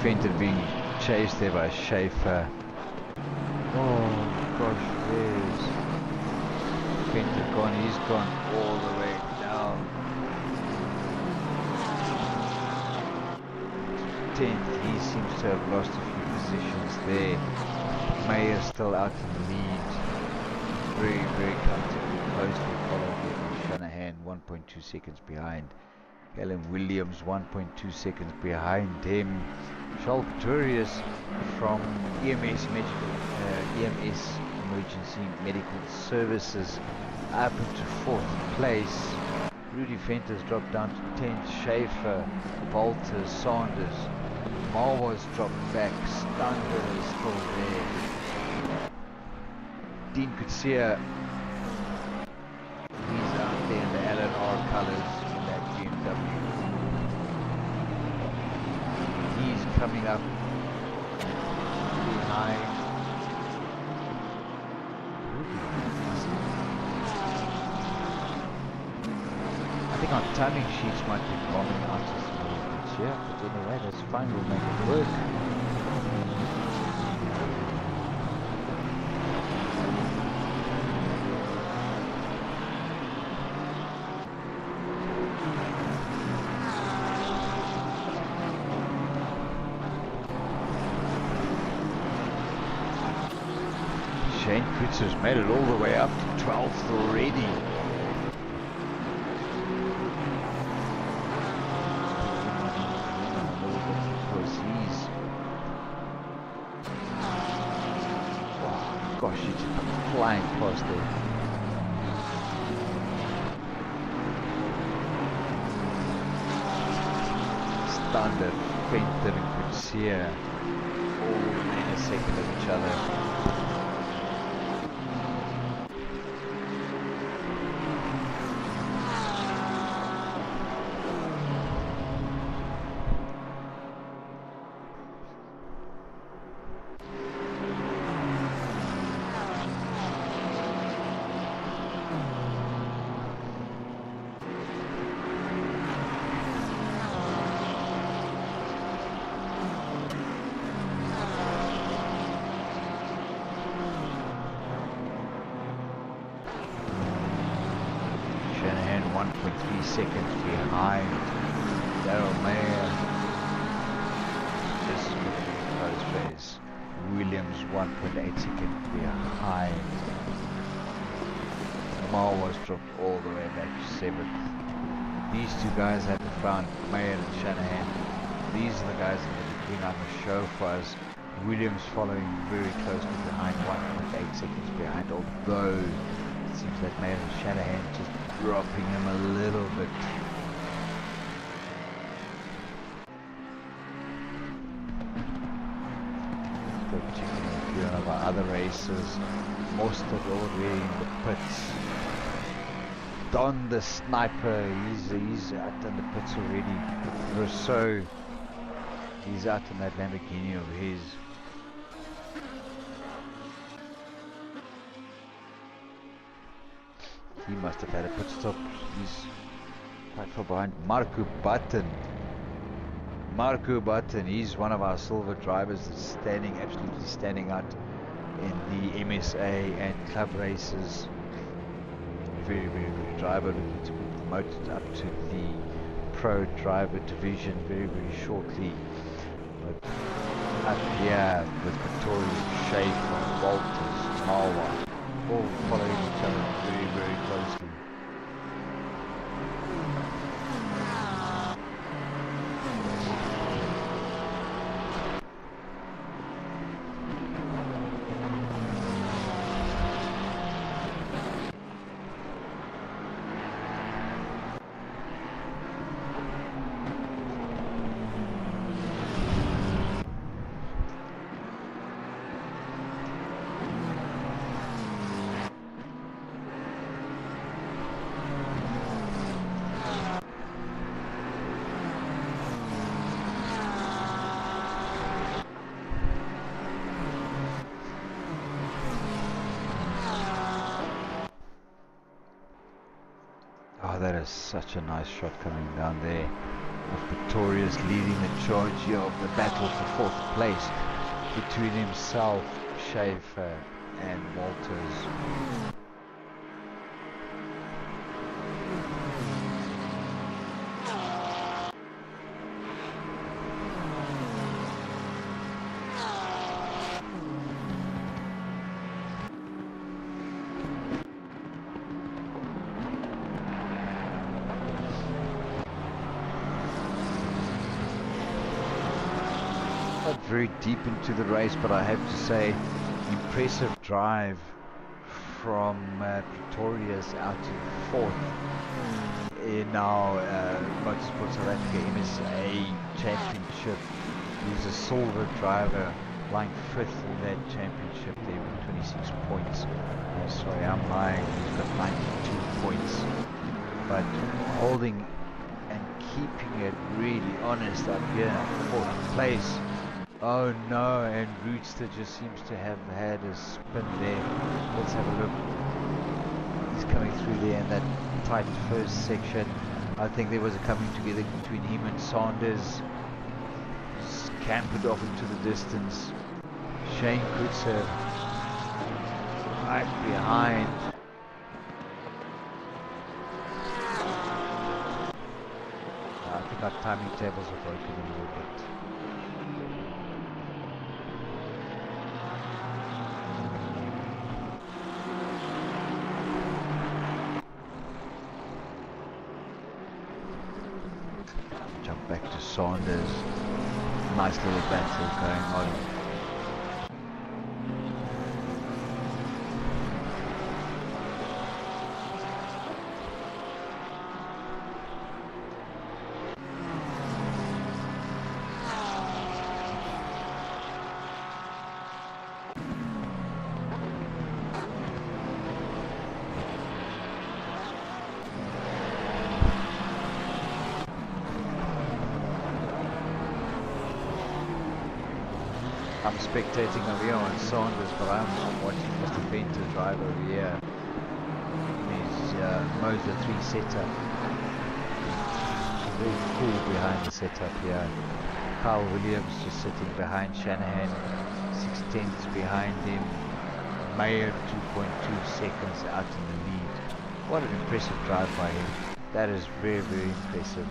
Fenton being chased there by Schaefer. Oh gosh, there's Fenton gone, he's gone all the way down. 10th, he seems to have lost a few positions there. Mayer still out in the lead. Very, very comfortably, closely followed with Shanahan, 1.2 seconds behind. Alan Williams 1.2 seconds behind him. Charles Pretorius from EMS Emergency Medical Services up into 4th place. Rudy Fenter's dropped down to 10th. Schaefer, Bolter, Sanders. Marwa's dropped back. Stander is still there. Dean Kutsia, he's out there in the Lnr colours. He's coming up behind. I think our timing sheets might be bombing out just a little bit here, but anyway, that's fine, we'll make it work. Shane Kutzer's made it all the way up to 12th already. Gosh, he took a flying past there. Standard, Venter and Kutsia, all in a second of each other. Seconds behind Daryl Mayer. Just looking at those race. Williams 1.8 seconds behind. Mar was dropped all the way back to 7th. These two guys at the front, Mayer and Shanahan, these are the guys that have been on the show for us. Williams following very closely behind, 1.8 seconds behind, although it seems that Mayer and Shanahan just dropping him a little bit. Go checking a few of our other races. Most of already in the pits. Don the Sniper, he's out in the pits already. Rousseau, he's out in that Lamborghini of his. He must have had a pit stop. He's quite far behind. Marco Button, he's one of our silver drivers that's absolutely standing out in the MSA and club races. Very, very good driver, looking to be promoted up to the pro driver division very, very shortly. But up here with Victoria, Schaefer, Walters, Marwa, all following each other very, very closely. That is such a nice shot coming down there. Victorious leading the charge here of the battle for 4th place between himself, Schaefer and Walters. Very deep into the race, but I have to say, impressive drive from Pretorius out to 4th in our Motorsport South Africa MSA Championship. He's a silver driver, lying 5th in that championship there with 26 points. Oh, sorry, I'm lying. He's got 92 points, but holding and keeping it really honest up here in 4th place. Oh no, and Rootster just seems to have had a spin there. Let's have a look. He's coming through there in that tight first section. I think there was a coming together between him and Sanders. Scampered off into the distance. Shane Kutzer right behind. I think our timing tables are broken a little bit. back to Saunders. Nice little battle going on. I'm spectating over here on Saunders, but I'm watching Mr. Venter drive over here in his Moser 3 setup. Very cool behind the setup here. Kyle Williams just sitting behind Shanahan, 6/10 behind him. Mayer 2.2 seconds out in the lead. What an impressive drive by him. That is very, very impressive.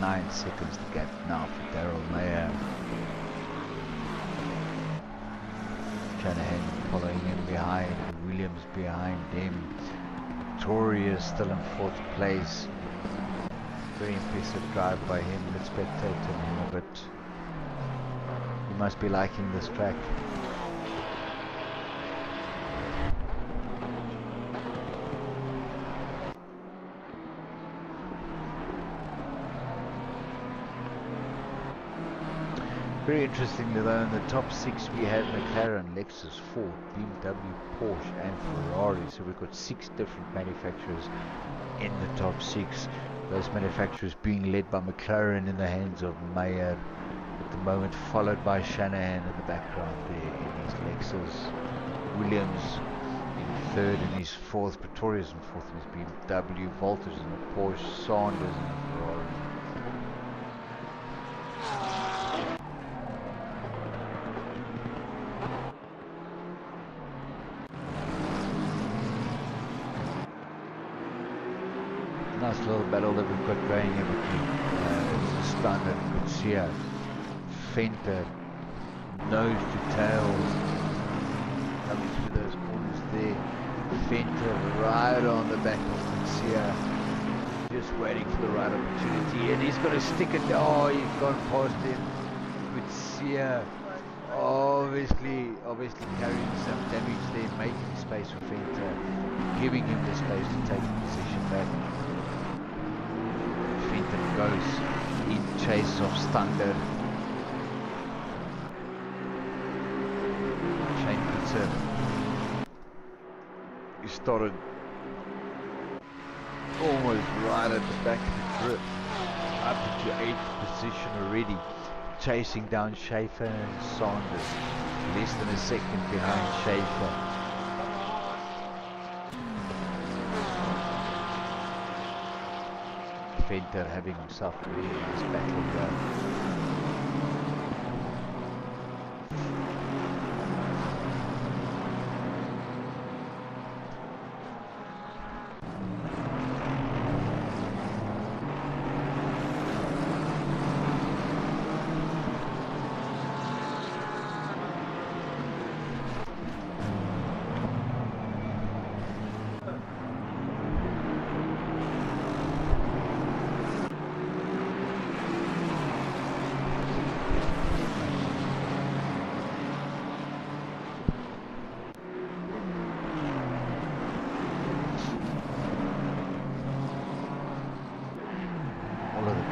.9 seconds to gap now for Daryl Mayer. Shanahan following him behind, Williams behind him. Victoria still in 4th place. Very impressive drive by him. Let's spectate him a bit. He must be liking this track. Very interestingly though, in the top 6 we had McLaren, Lexus, Ford, BMW, Porsche and Ferrari. So we've got 6 different manufacturers in the top 6. Those manufacturers being led by McLaren in the hands of Mayer at the moment, followed by Shanahan in the background there in his Lexus. Williams in 3rd and his 4th, Pretorius in 4th in his BMW, Voltage in the Porsche, Saunders in the Ferrari. Nice little battle that we've got going here between Standard and Garcia. Venter, nose to tail, coming through those corners there. Venter right on the back of Garcia, just waiting for the right opportunity, and he's going to stick it. Oh, he's gone past him. Garcia, obviously carrying some damage there, making space for Venter, giving him the space to take the position back. Venter goes in chase of Standard. Shane Pitzer, he started almost right at the back of the grid, up into 8th position already, chasing down Schaefer and Saunders, less than a second behind Schaefer. Venter having himself a really nice battle here.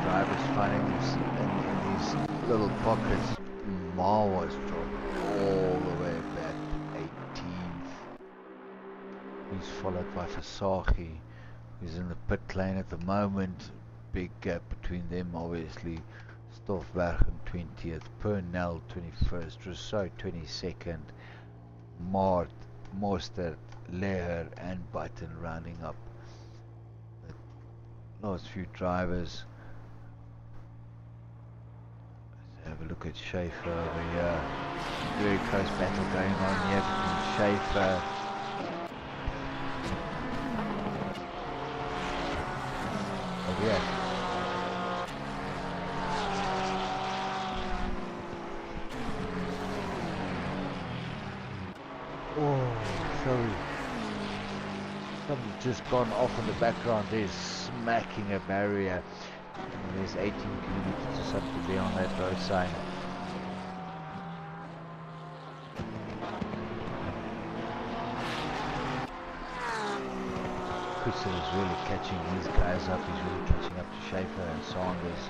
drivers finding in these little pockets. Marwas dropped all the way back 18th. He's followed by Fasagi, who's in the pit lane at the moment. Big gap between them, obviously. Stoffberg 20th, Pernell 21st, Rousseau 22nd, Mart, Mostert, Leher and Button rounding up the last few drivers. Let's have a look at Schaefer over here. Very close battle going on here between Schaefer over here. Oh, sorry. Something's just gone off in the background. There's smacking a barrier. And there's 18 kilometers or something there on that road sign. Kutsel is really catching these guys up. He's really catching up to Schaefer and Saunders.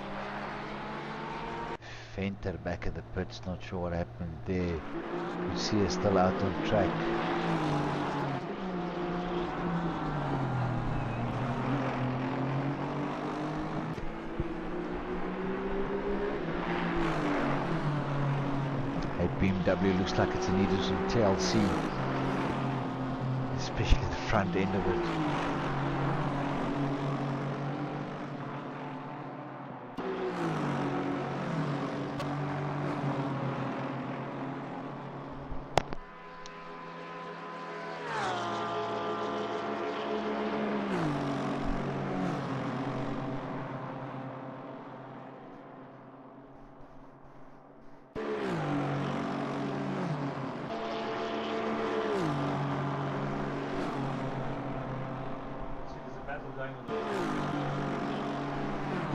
Venter back at the pits, not sure what happened there. You see us still out on track. Hey, BMW looks like it's in need of some TLC, especially the front end of it.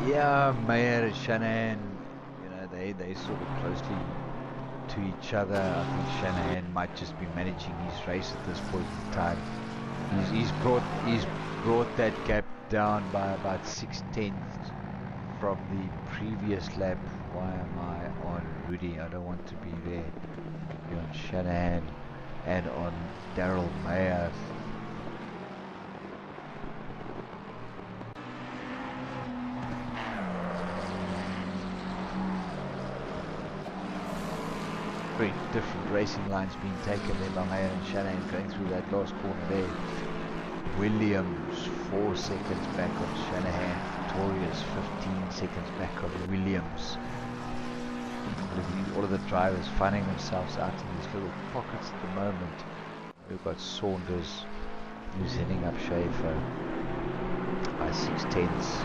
Yeah, Mayer and Shanahan, you know, they sort of closely to each other. I think Shanahan might just be managing his race at this point in time. He's brought that gap down by about 6/10 from the previous lap. Why am I on Rudy? I don't want to be there. Be on Shanahan and on Daryl Mayer. Very different racing lines being taken there by Mayer and Shanahan going through that last corner there. Williams 4 seconds back on Shanahan. Victoria's 15 seconds back on Williams. All of the drivers finding themselves out in these little pockets at the moment. We've got Saunders who's heading up Schaefer by 6/10.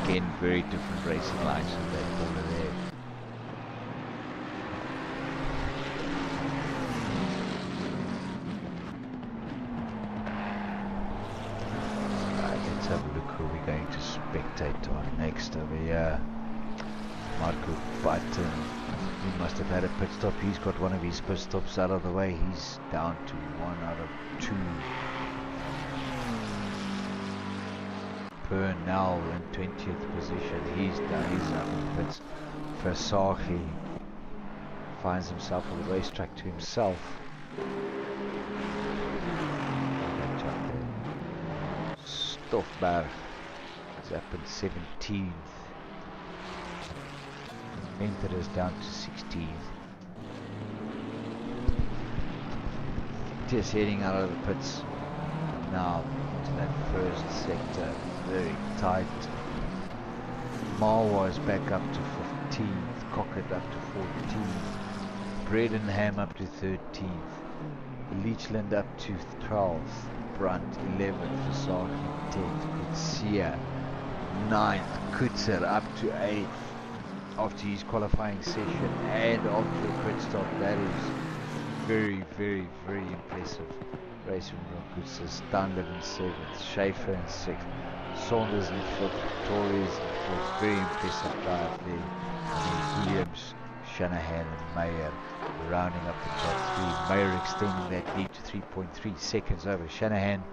Again, very different racing lines in that corner there. Let's have a look who we're going to spectate on next over here. Marco Button, he must have had a pit stop. He's got one of his pit stops out of the way. He's down to 1 out of 2. Pernell in 20th position. He's down. He's up in the pits. Versaghi finds himself on the racetrack to himself. Stoffberg is up in 17th. Enter is down to 16th. Just heading out of the pits now into that first sector. Very tight. Marwa is back up to 15th. Cockett up to 14th. Bredenham up to 13th. Leachland up to 12th. Brunt 11th. Versaghi 10th. Kutsia 9th. Kutzer up to 8th. After his qualifying session and after the pit stop. That is very, very, very impressive racing from Kutzer. Standard in 7th, Schaefer in 6th, Saunders in 5th, Victoria's in 4th. Very impressive drive there. And Williams, Shanahan and Mayer rounding up the top 3. Mayer extending that lead to 3.3 seconds over Shanahan.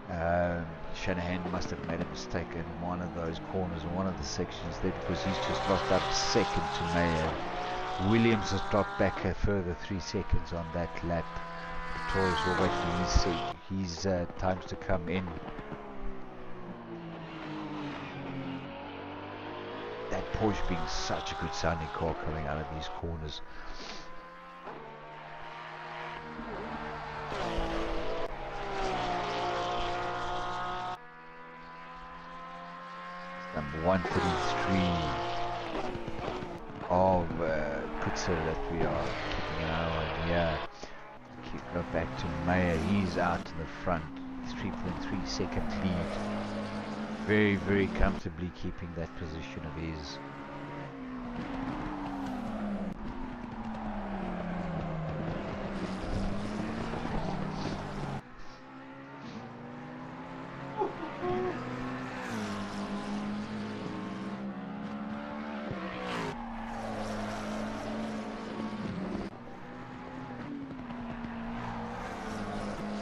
Shanahan must have made a mistake in one of those corners in one of the sections there, because he's just lost up second to Mayer. Williams has dropped back a further 3 seconds on that lap. Pretorius will wait for his times to come in. That Porsche being such a good sounding car coming out of these corners. Number 133 of Putzer that we are keeping an eye on here. Go back to Mayer, he's out in the front, 3.3 second lead. Very, very comfortably keeping that position of his.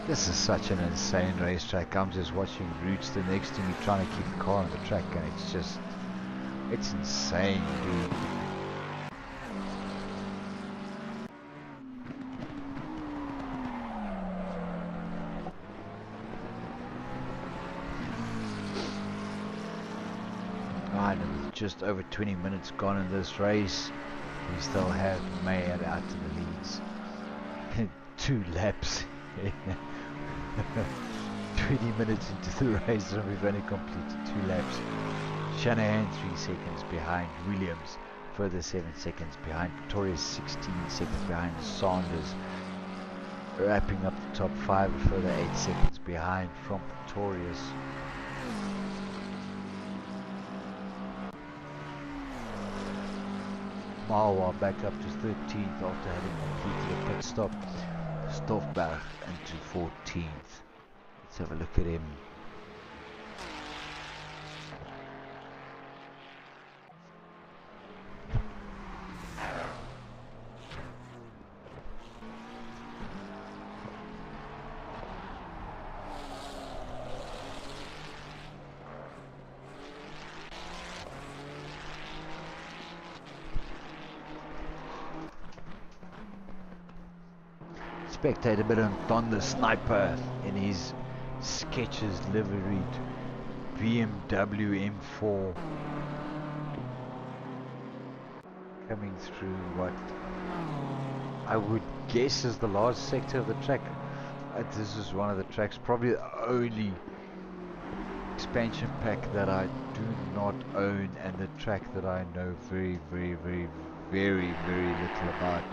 This is such an insane racetrack. I'm just watching Rootster next to me trying to keep the car on the track, and it's just, it's insane, dude. Right, and just over 20 minutes gone in this race. We still have Mayer out to the leads. 2 laps. 20 minutes into the race and we've only completed 2 laps. Shanahan 3 seconds behind Williams, further 7 seconds behind Pretorius, 16 seconds behind Sanders, wrapping up the top 5, a further 8 seconds behind from Pretorius. Marwa back up to 13th after having completed a pit stop. Stoffberg into 14th. Let's have a look at him. Spectator bit on the Sniper in his Skechers liveried BMW M4 coming through what I would guess is the large sector of the track. This is one of the tracks, probably the only expansion pack that I do not own, and the track that I know very little about.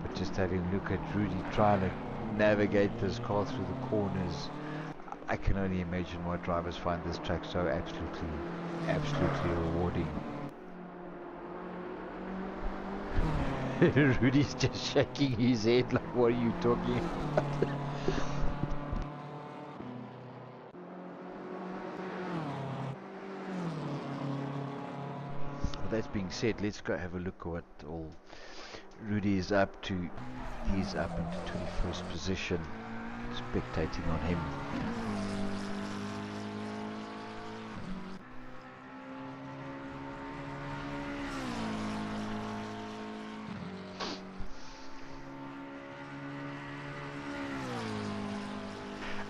But just having a look at Rudy trying to navigate this car through the corners, I can only imagine why drivers find this track so absolutely rewarding. Rudy's just shaking his head like, what are you talking about? Well, that being said, let's go have a look at what all Rudy is up to. He's up into 21st position, spectating on him.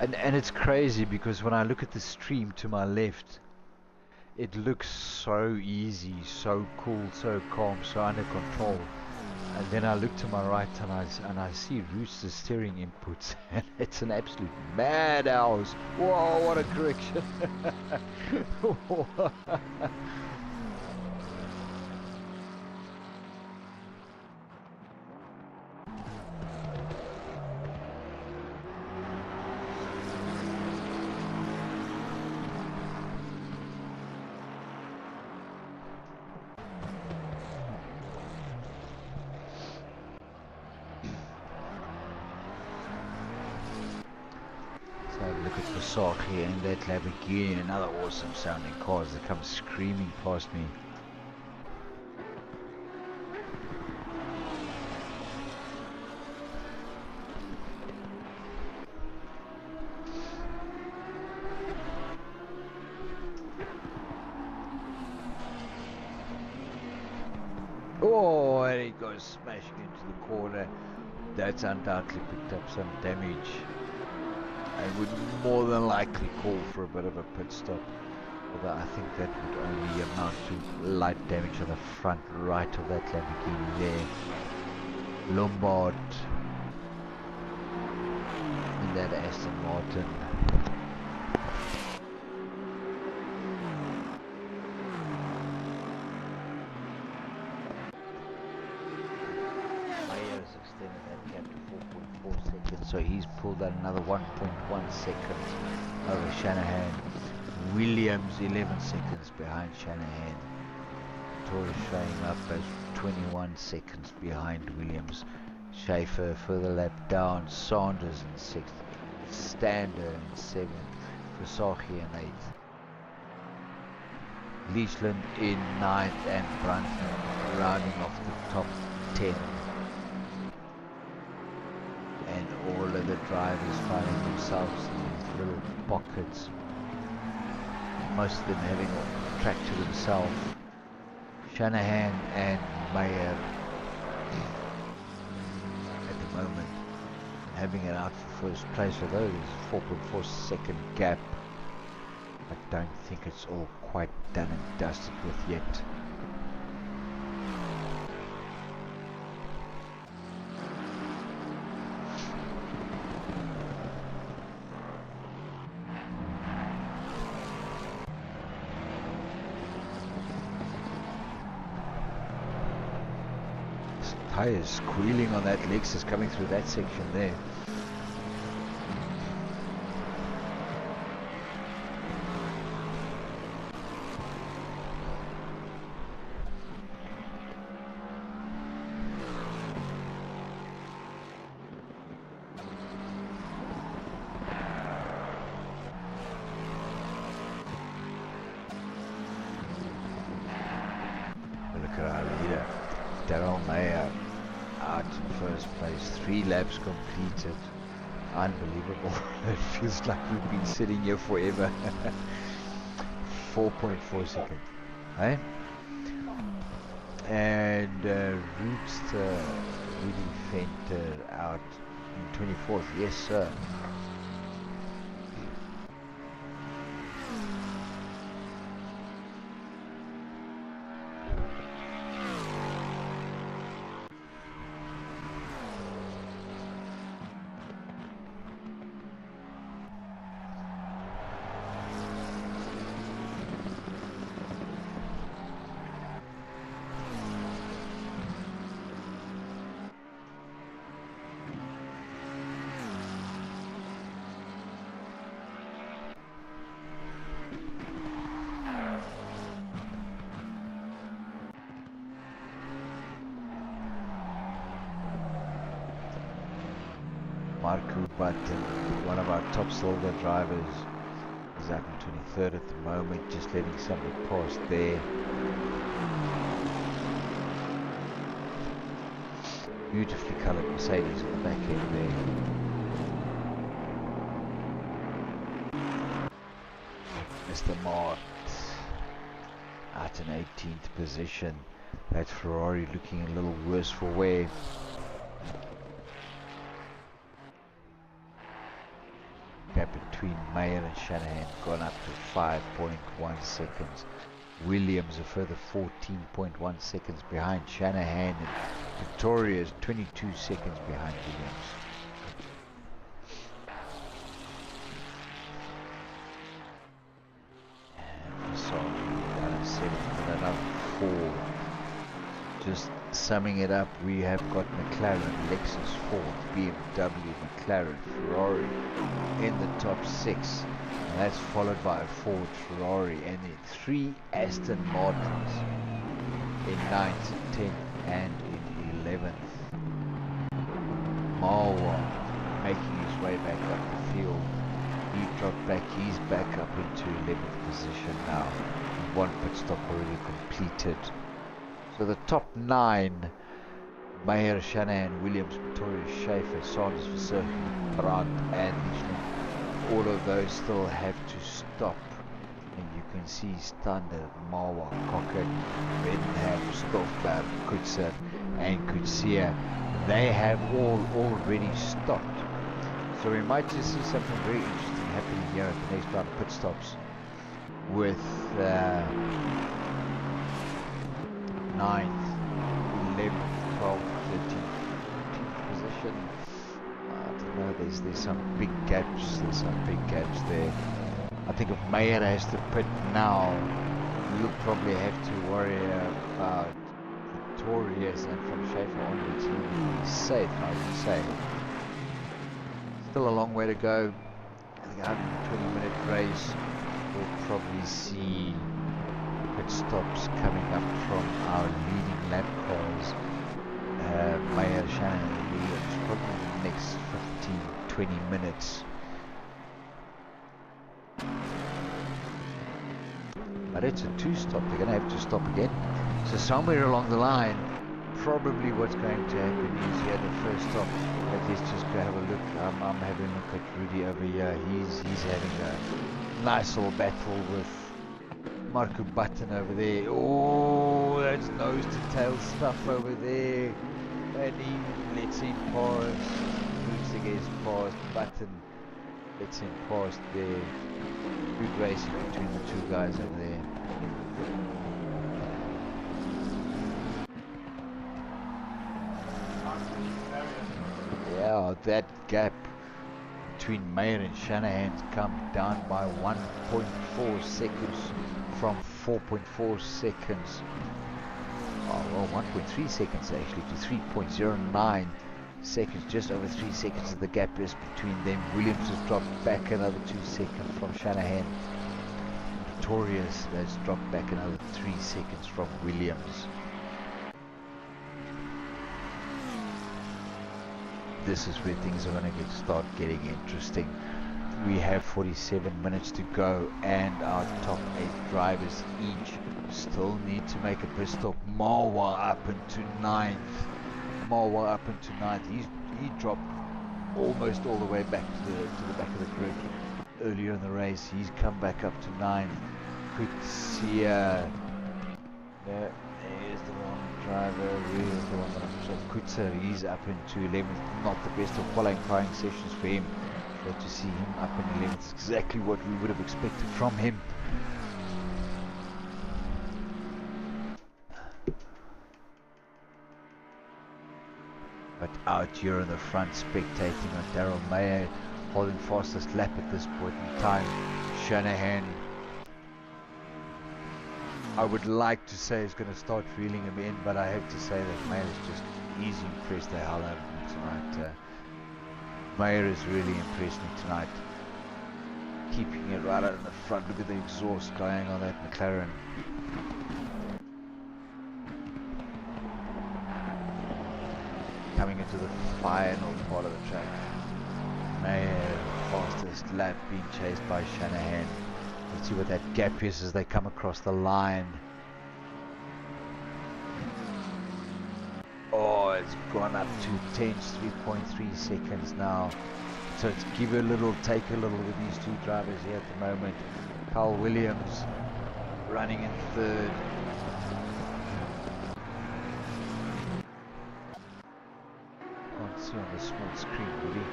And it's crazy because when I look at the stream to my left, it looks so easy, so cool, so calm, so under control. And then I look to my right and I see Rooster's steering inputs, and it's an absolute madhouse. Whoa, what a correction. Saki and that Lamborghini, another awesome sounding cars that come screaming past me. Oh, and it goes smashing into the corner. That's undoubtedly picked up some damage and would more than likely call for a bit of a pit stop. Although I think that would only amount to light damage on the front right of that Lamborghini there. Lombard in that Aston Martin. Extended that gap to 4.4 seconds, so he's pulled out another 1.1 seconds over Shanahan. Williams 11 seconds behind Shanahan. Torres showing up as 21 seconds behind Williams. Schaefer further lap down. Sanders in 6th. Stander in 7th. Versace in 8th. Leachland in 9th, and Brunton rounding off the top 10. And all of the drivers finding themselves in these little pockets, most of them having a track to themselves. Shanahan and Mayer at the moment having it out for first place, although there's a 4.4 second gap. I don't think it's all quite done and dusted with yet. Tires squealing on that Lexus coming through that section there. Look at our leader, Daryl Mayer, out in first place, 3 laps completed. Unbelievable. It feels like we've been sitting here forever. 4.4 seconds, eh? And Rootster really fainted out in 24th. Yes, sir. Marco Button, one of our top silver drivers, is out in 23rd at the moment, just letting somebody pass there. Beautifully coloured Mercedes at the back end there. Mr. Mart out in 18th position. That Ferrari looking a little worse for wear. Gap between Mayer and Shanahan gone up to 5.1 seconds. Williams a further 14.1 seconds behind Shanahan, and Victoria is 22 seconds behind Williams. And Versace down in 7th with another 4. Just summing it up, we have got McLaren, Lexus, Ford, BMW, McLaren, Ferrari in the top 6. And that's followed by a Ford, Ferrari, and then 3 Aston Martins in 9th, 10th, and in 11th. Marwa making his way back up the field. He dropped back, he's back up into 11th position now. 1 pit stop already completed. So the top 9, Mayer, Shanahan, Williams, Pretorius, Schaefer, Sanders, Versace, Brandt, and Michelin, all of those still have to stop. And you can see Stander, Mawa, Cocker, Reddenham, Stoffberg, Kutzer and Kutsia. They have all already stopped. So we might just see something very interesting happening here at the next round of pit stops with 9th, 11th, 12th, 13th, 14th position. I don't know, there's some big gaps, there. I think if Meyer has to pit now, we'll probably have to worry about Victorious, and from Schaefer onwards he'll be safe, I would say. Still a long way to go. I think a 120-minute race. We'll probably see pit stops coming up from our leading lap cars. Meyer, Shannon and Williams, probably in the next 15-20 minutes. But it's a two-stop, they're going to have to stop again. So somewhere along the line, probably what's going to happen is here the first stop. But let's just go have a look. I'm having a look at Rudy over here. He's having a nice little battle with Marco Button over there. Oh, that's nose to tail stuff over there. And he lets him pass. Moves against past. Button lets him pass there. Good racing between the two guys over there. Yeah, that gap between Meyer and Shanahan's come down by 1.4 seconds from 4.4 seconds. Oh, well, 1.3 seconds actually to 3.09 seconds. Just over 3 seconds of the gap is between them. Williams has dropped back another 2 seconds from Shanahan. Victorious has dropped back another 3 seconds from Williams. This is where things are going to start getting interesting. We have 47 minutes to go and our top 8 drivers each still need to make a pit stop. Marwa up into 9th. He dropped almost all the way back to the back of the grid earlier in the race. He's come back up to 9th. Kutsia. There's the wrong driver. Where's the one that I'm saying? Kutser, he's up into 11th. Not the best of qualifying sessions for him. But to see him up in 11th is exactly what we would have expected from him. But out here in the front, spectating on Daryl Mayer, holding fastest lap at this point in time. Shanahan, I would like to say is going to start reeling him in, but I have to say that Mayer is just, he's impressed the hell out of me tonight. Mayer has really impressed me tonight. Keeping it right out in the front. Look at the exhaust going on that McLaren. Coming into the final part of the track. Mayer, fastest lap, being chased by Shanahan. Let's see what that gap is as they come across the line. Oh, it's gone up to 3.3 seconds now. So it's give a little, take a little with these two drivers here at the moment. Carl Williams running in 3rd. Can't see on the small screen, really.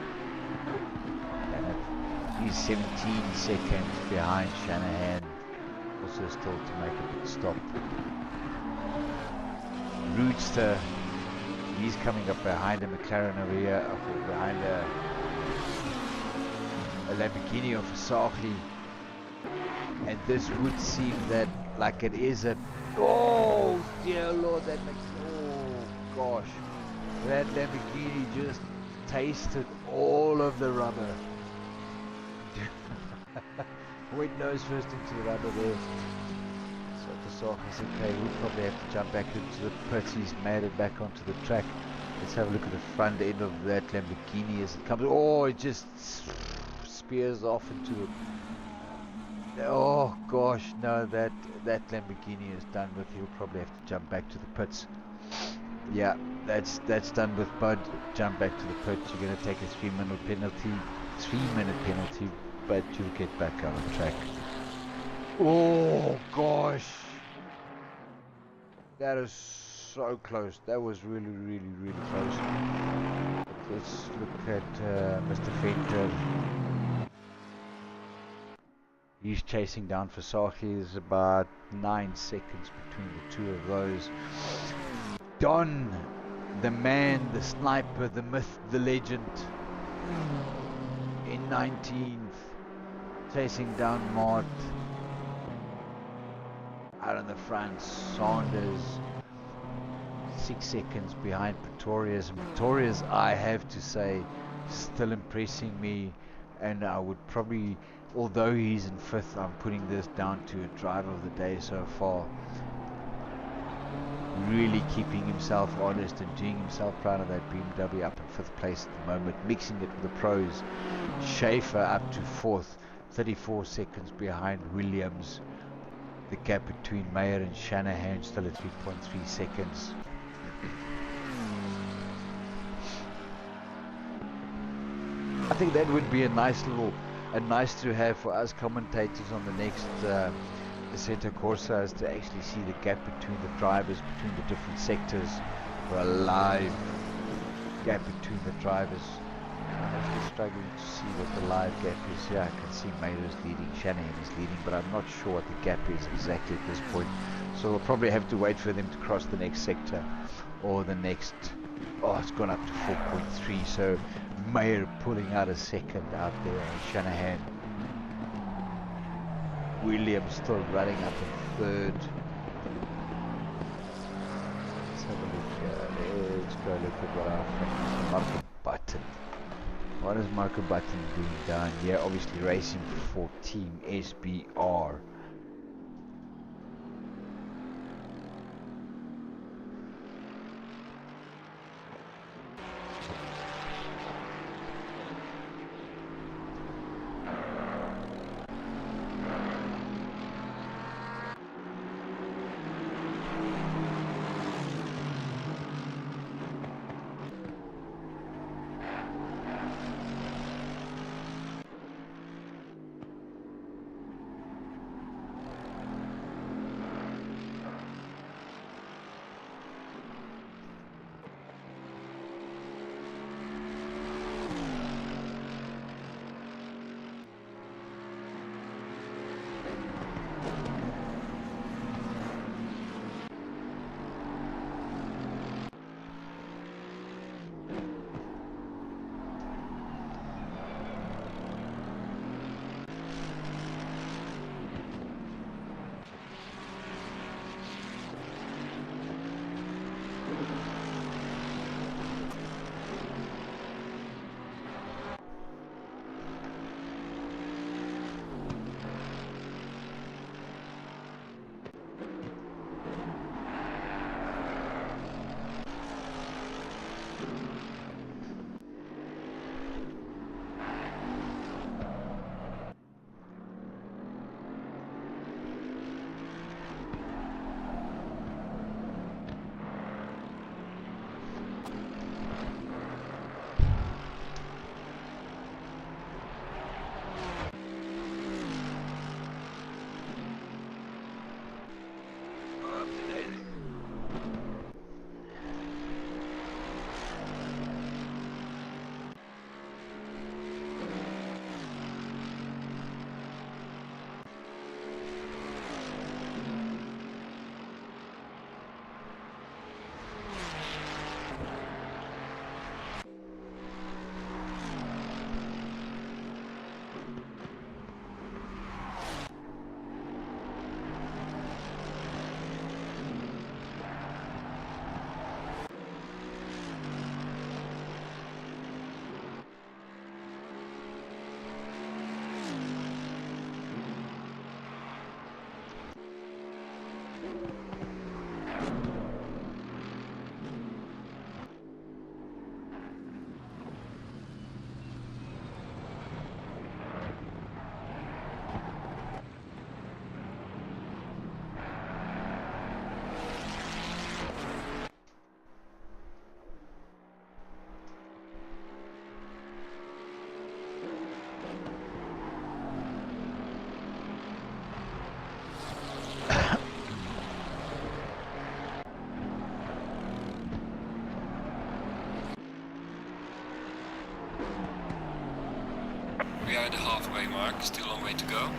He's 17 seconds behind Shanahan. Also still to make a pit stop. Roadster, he's coming up behind a McLaren over here, behind a Lamborghini of Sagli. And this would seem that like it is a, oh dear Lord, that makes, oh gosh, that Lamborghini just tasted all of the rubber. Went nose first into the rubber there. So Tasaka said, okay, we'll probably have to jump back into the pits. He's made it back onto the track. Let's have a look at the front end of that Lamborghini as it comes. Oh, it just spears off into it. Oh gosh, no, that Lamborghini is done with. He'll probably have to jump back to the pits. Yeah, that's done with Bud. Jump back to the pits. You're going to take a 3-minute penalty. 3-minute penalty, but you'll get back on the track. Oh gosh, that is so close. That was really, really, really close. Let's look at Mr. Venter. He's chasing down Fasaki. There's about 9 seconds between the two of those. Don, the man, the sniper, the myth, the legend, in 19th, chasing down Mart. Out on the front, Saunders 6 seconds behind Pretorius. And Pretorius, I have to say, still impressing me, and I would probably, although he's in 5th, I'm putting this down to a driver of the day so far. Really keeping himself honest and doing himself proud of that BMW, up in 5th place at the moment, mixing it with the pros. Schaefer up to 4th, 34 seconds behind Williams. The gap between Mayer and Shanahan still at 3.3 seconds. I think that would be a nice to have for us commentators on the next Assetto Corsa, is to actually see the gap between the drivers, between the different sectors, or a live gap between the drivers. I'm actually struggling to see what the live gap is here. I can see Mayer is leading, Shanahan is leading, but I'm not sure what the gap is exactly at this point. So we'll probably have to wait for them to cross the next sector, or the next. Oh, it's gone up to 4.3. So Mayer pulling out a second out there on Shanahan. Williams still running up in 3rd. Let's have a look here. Let's go look at what our friend Marco Button. What is Marco Button doing down here? Obviously racing for Team SBR. halfway mark, still a long way to go.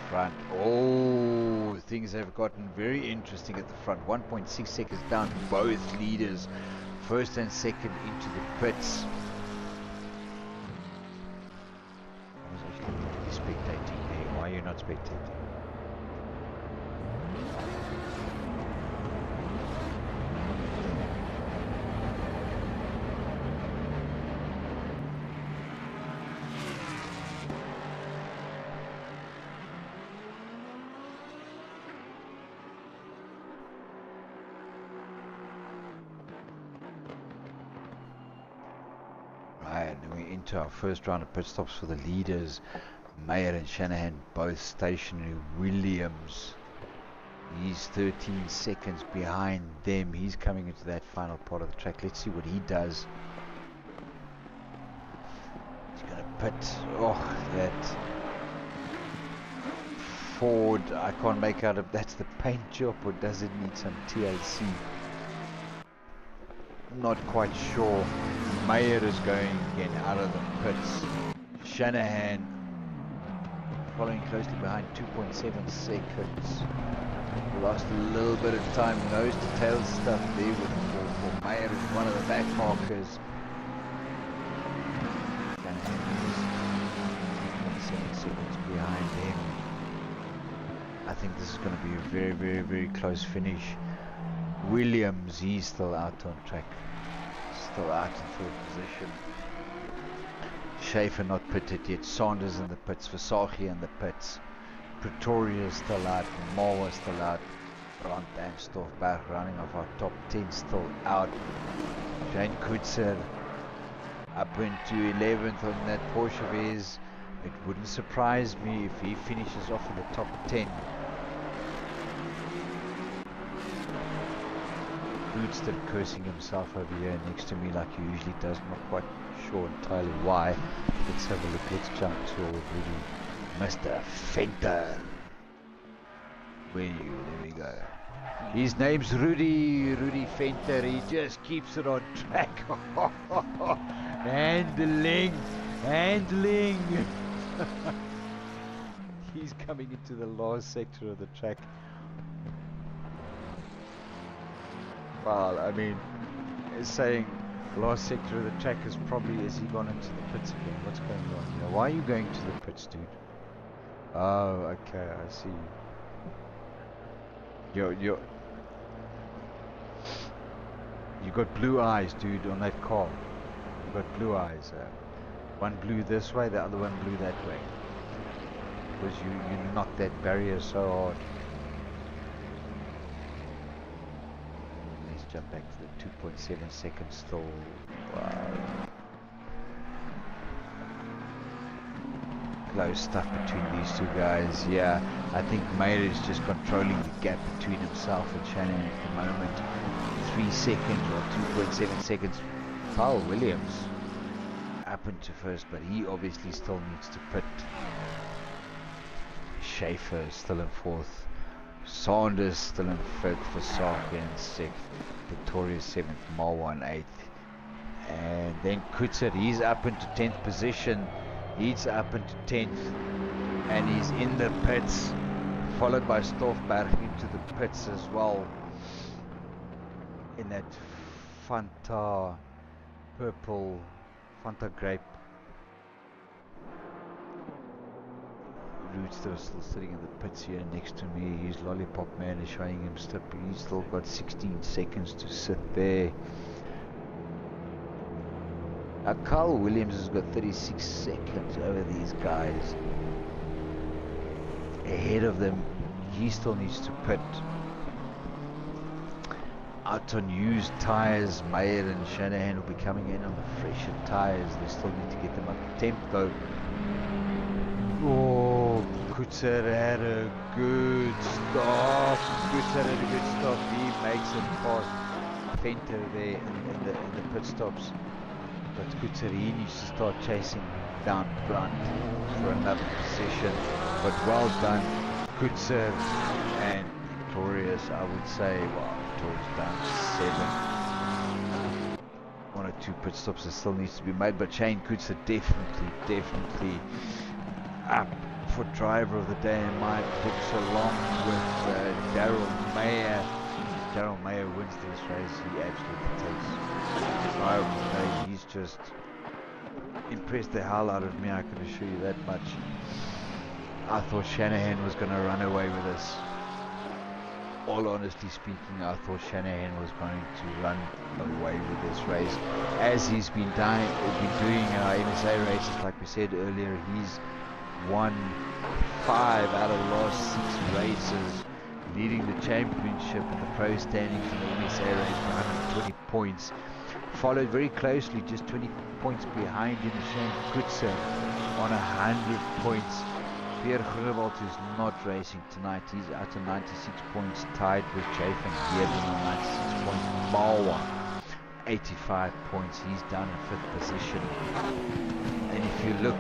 Front. Oh, things have gotten very interesting at the front. 1.6 seconds down, both leaders, first and second, into the pits. I was actually spectating there. Why are you not spectating? Into our first round of pit stops for the leaders. Mayer and Shanahan both stationary. Williams, he's 13 seconds behind them. He's coming into that final part of the track. Let's see what he does. He's going to pit. Oh, that Ford, I can't make out if that's the paint job or does it need some TLC. Not quite sure. Mayer is going again out of the pits. Shanahan following closely behind, 2.7 seconds. Lost a little bit of time, nose to tail stuff there with for Mayer is one of the back markers. Shanahan is 2.7 seconds behind him. I think this is going to be a very, very, very close finish. Williams, he's still out on track. Still out in third position. Schaefer not pitted yet. Sanders in the pits. Versace in the pits. Pretoria still out. Marwa still out. Brandt and Stoffberg running off our top 10 still out. Shane Kutzer up into 11th on that Porsche of his. It wouldn't surprise me if he finishes off in the top 10. Stood cursing himself over here next to me like he usually does. Not quite sure entirely why. Let's have a look. Let's jump to already Mr. Venter. Where are you? There we go. His name's Rudy Venter. He just keeps it on track. Handling. He's coming into the last sector of the track. Well, I mean, it's saying last sector of the track is probably, has he gone into the pits again? What's going on here? Why are you going to the pits, dude? Oh, okay, I see. You got blue eyes, dude, on that car. You got blue eyes. One blew this way, the other one blew that way. Because you knocked that barrier so hard. Jump back to the 2.7 seconds stall. Wow. close stuff between these two guys. Yeah, I think Mayer is just controlling the gap between himself and Shanahan at the moment. 3 seconds or 2.7 seconds. Kyle Williams up into first, but he obviously still needs to pit. Schaefer is still in fourth. Saunders still in fifth. Versake in sixth. Victoria seventh. Malwan eighth. And then Kutzer, he's up into 10th position. He's up into 10th. And he's in the pits. Followed by Stoffberg into the pits as well. In that Fanta purple, Fanta grape. Rootster is still sitting in the pits here next to me. His lollipop man is showing him step. He's still got 16 seconds to sit there. Now Carl Williams has got 36 seconds over these guys. Ahead of them, he still needs to pit. Out on used tyres, Mayer and Shanahan will be coming in on the fresher tyres. They still need to get them up to temp though. Oh, Kutzer had a good stop. Kutzer had a good stop. He makes it past Venter there in the pit stops. But Kutzer, he needs to start chasing down Grant for another position. But well done, Kutzer, and victorious, I would say. Well, Victoria's down to 7. 1 or 2 pit stops that still needs to be made, but Shane Kutzer definitely up for driver of the day in my books, along with Daryl Mayer. Daryl Mayer wins this race. He absolutely takes driver of the day. He's just impressed the hell out of me, I can assure you that much. I thought Shanahan was going to run away with this. All honestly speaking, I thought Shanahan was going to run away with this race, as he's been doing MSA races. Like we said earlier, he's won 5 out of the last 6 races, leading the championship in the pro standings in the MSA race for 120 points. Followed very closely, just 20 points behind him, Shane Kutzer on 100 points. Pierre Groenewald is not racing tonight. He's out to 96 points, tied with Chafin Geerden on 96 points. Malwa, 85 points. He's down in 5th position. And if you look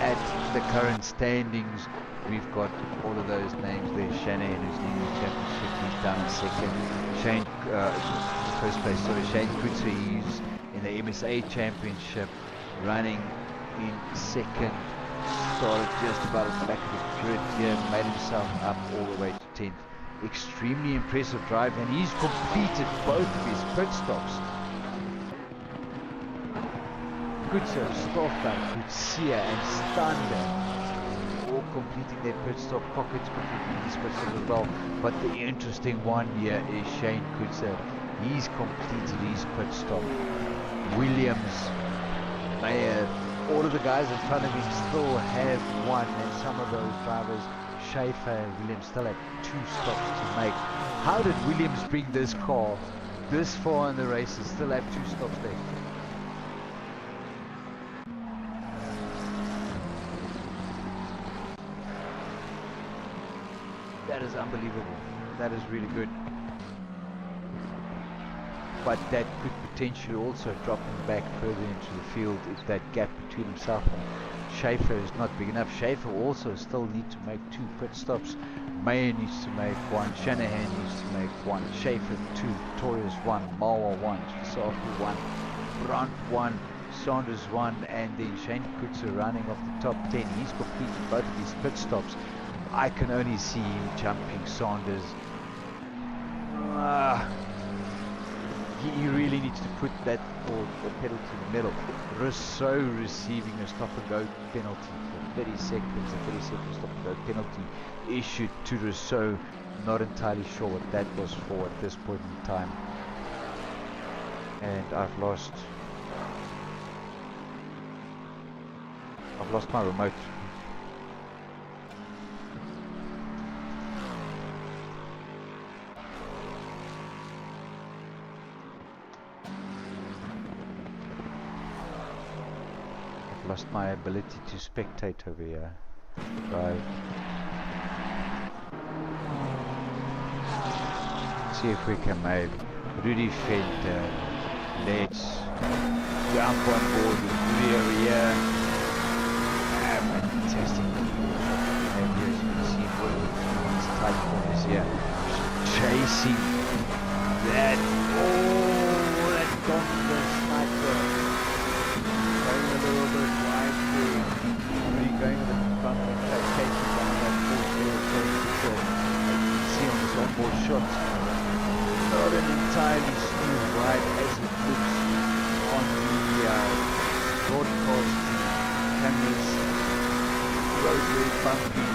at the current standings, we've got all of those names there. Shanahan, who's leading the championship, he's down in 2nd. Shane, first place, sorry, Shane Kutzer, he's in the MSA championship, running in 2nd. Started just about at the back of the grid here, made himself up all the way to 10th. Extremely impressive drive, and he's completed both of his pit stops. Kutzer, Stoffberg, Kutsia, and Stander all completing their pit stop. Pockets completing his pit stop as well. But the interesting one here is Shane Kutzer. He's completed his pit stop. Williams, Mayer, all of the guys in front of him still have one, and some of those drivers, Schaefer and Williams, still have 2 stops to make. How did Williams bring this car this far in the race and still have 2 stops left? That is unbelievable. That is really good. But that could potentially also drop him back further into the field if that gap between himself and Schaefer is not big enough. Schaefer also still needs to make 2 pit stops. Mayer needs to make 1. Shanahan needs to make 1. Schaefer 2. Victorious 1. Malwa 1. Versake 1. Brandt 1. Saunders 1. And then Shane Kutzer running off the top 10. He's completed both of his pit stops. I can only see him jumping Saunders. He really needs to put that pedal to the metal. Rousseau receiving a stop and go penalty for 30 seconds. A 30-second stop and go penalty issued to Rousseau. Not entirely sure what that was for at this point in time. And I've lost my remote. lost my ability to spectate over here. Drive. See if we can make Rudy Fender. Let's jump on board with Rudy over here. Fantastic. Maybe as you can see, these tight corners here. Chasing that. Oh, that Donner sniper. Going a little bit wide there. Really going with the front of the chasing down that force there. So you can see on this onboard shot. Not an entirely smooth ride as it looks on the broadcast cameras. Road very bumpy.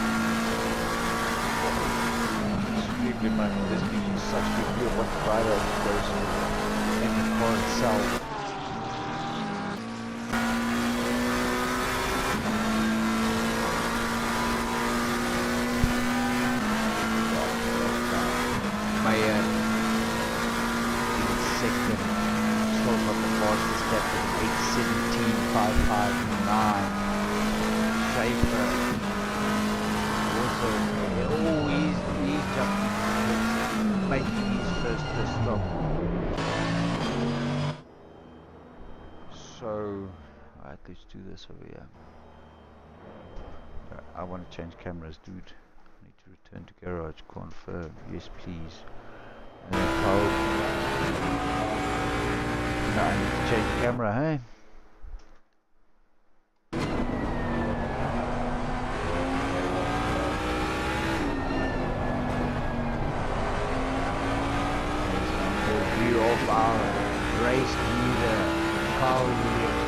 Extremely much. This gives you such a view of what the rider goes through in the car itself. Let's do this over here. I want to change cameras, dude. I need to return to garage. Confirm. Yes, please. And then no, I need to change camera, hey? There's a view of our race leader, Carl Williams.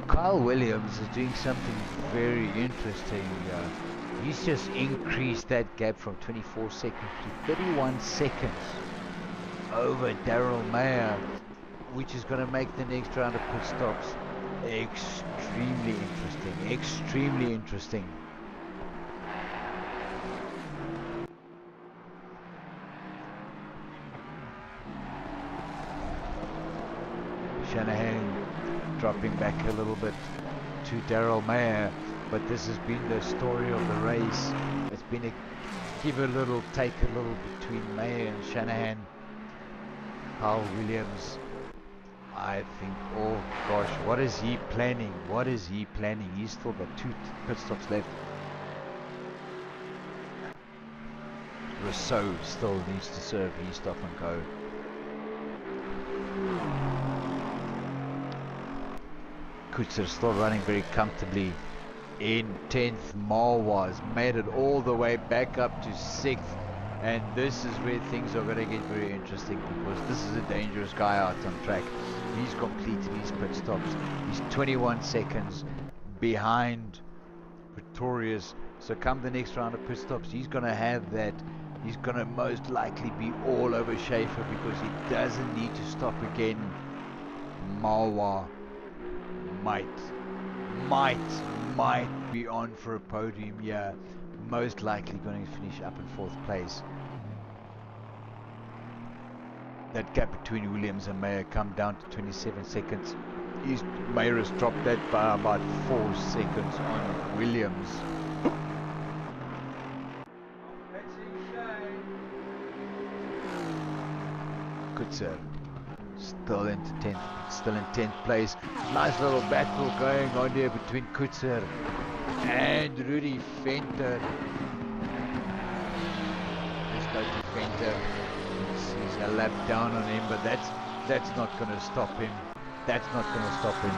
Kyle Williams is doing something very interesting. He's just increased that gap from 24 seconds to 31 seconds over Daryl Mayer, which is going to make the next round of pit stops extremely interesting. Extremely interesting. Shanahan dropping back a little bit to Daryl Mayer, but this has been the story of the race. It's been a give a little, take a little between Mayer and Shanahan. Kyle Williams, I think, oh gosh, what is he planning? What is he planning? He's still got 2 pit stops left. Rousseau still needs to serve his stop and go. Kutzer still running very comfortably in 10th. Marwas made it all the way back up to 6th, and this is where things are going to get very interesting, because this is a dangerous guy out on track. He's completed his pit stops. He's 21 seconds behind Pretorius, so come the next round of pit stops, he's going to have that. He's going to most likely be all over Schaefer because he doesn't need to stop again. Marwa might be on for a podium here. Most likely going to finish up in 4th place. That gap between Williams and Mayer come down to 27 seconds. Mayer has dropped that by about 4 seconds on Williams. Kutzer still in 10th place. Nice little battle going on here between Kutzer and Rudy Venter. Let's go to Venter. He's a lap down on him, but that's not going to stop him. That's not going to stop him.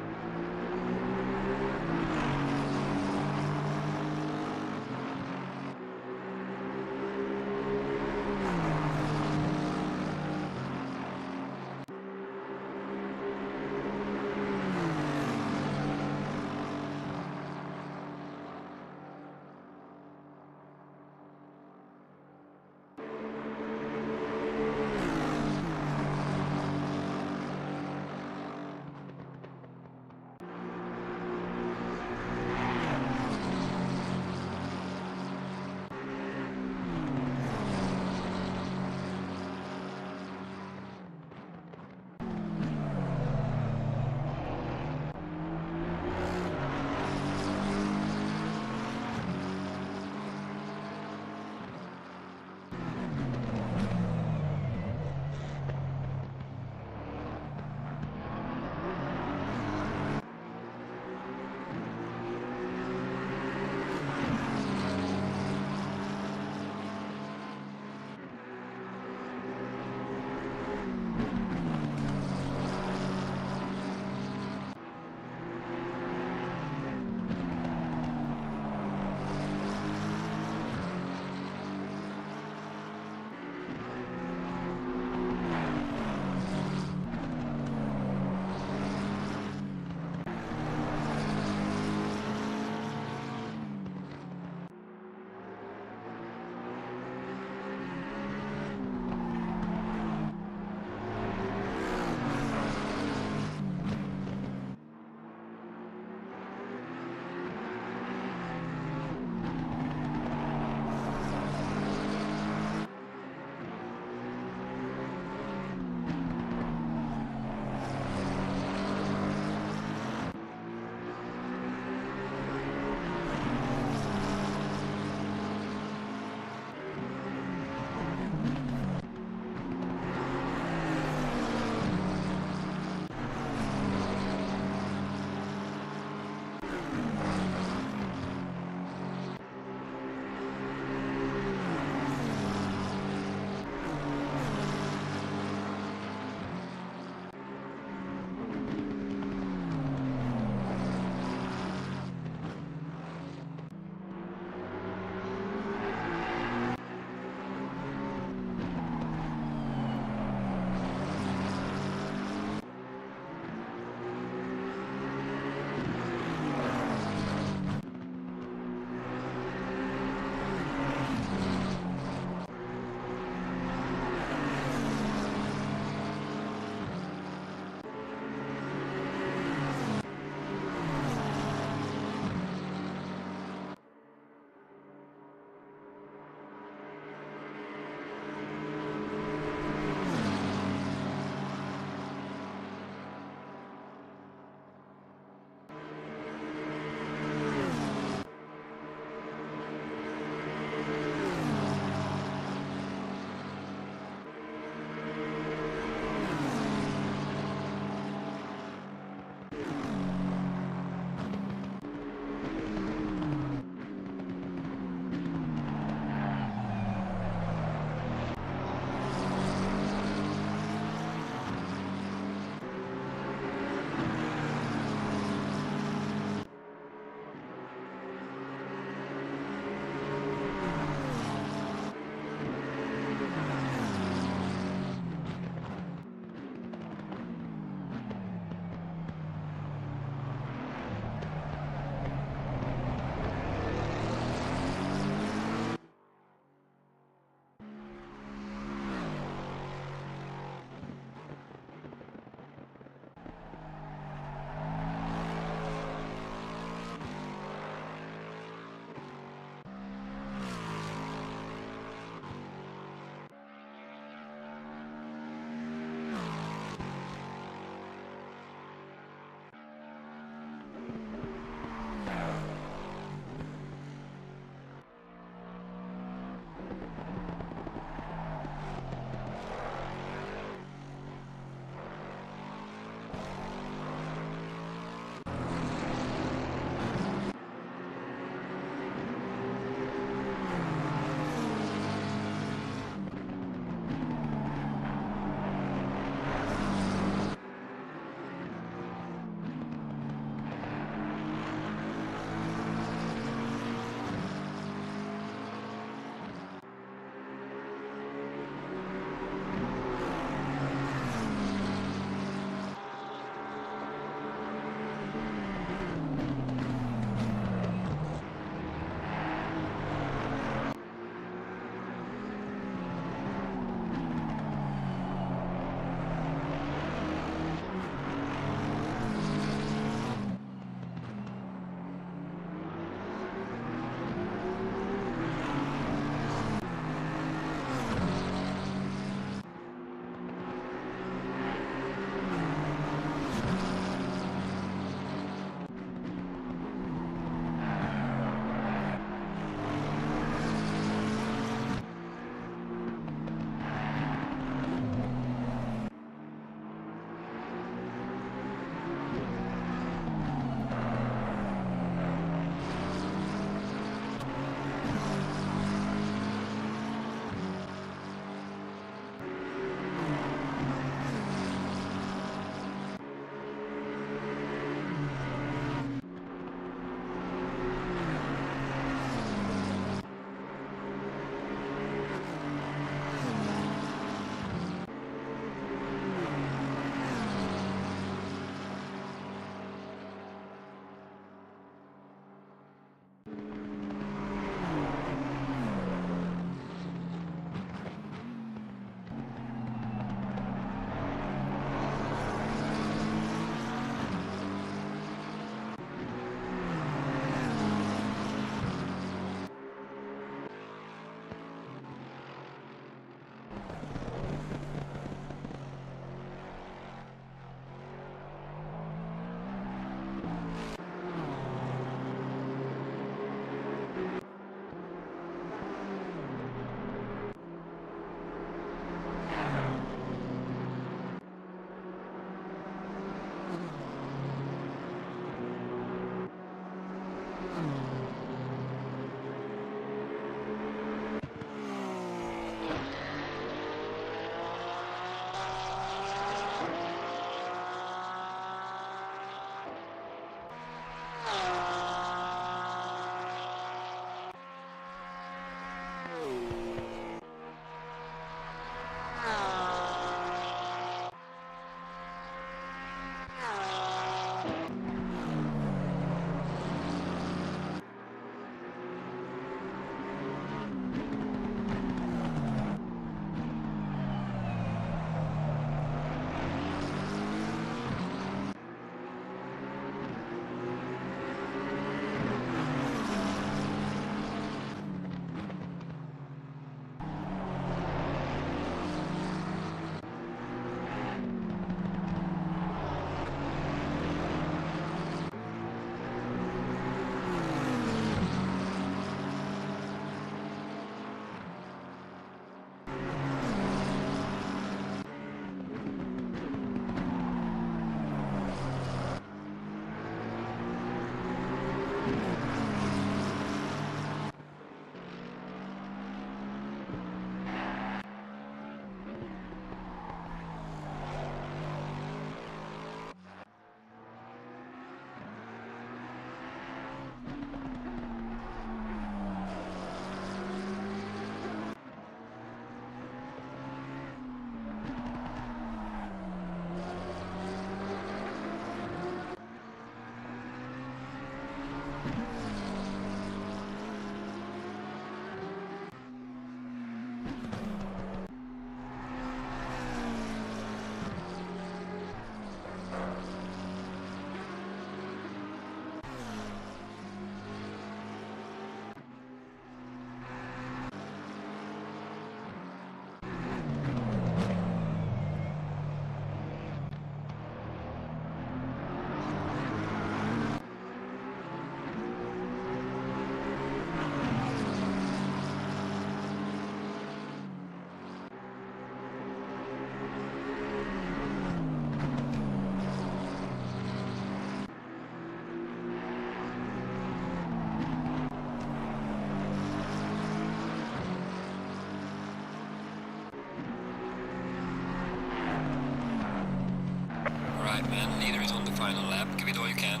Alright man, leader is on the final lap, give it all you can.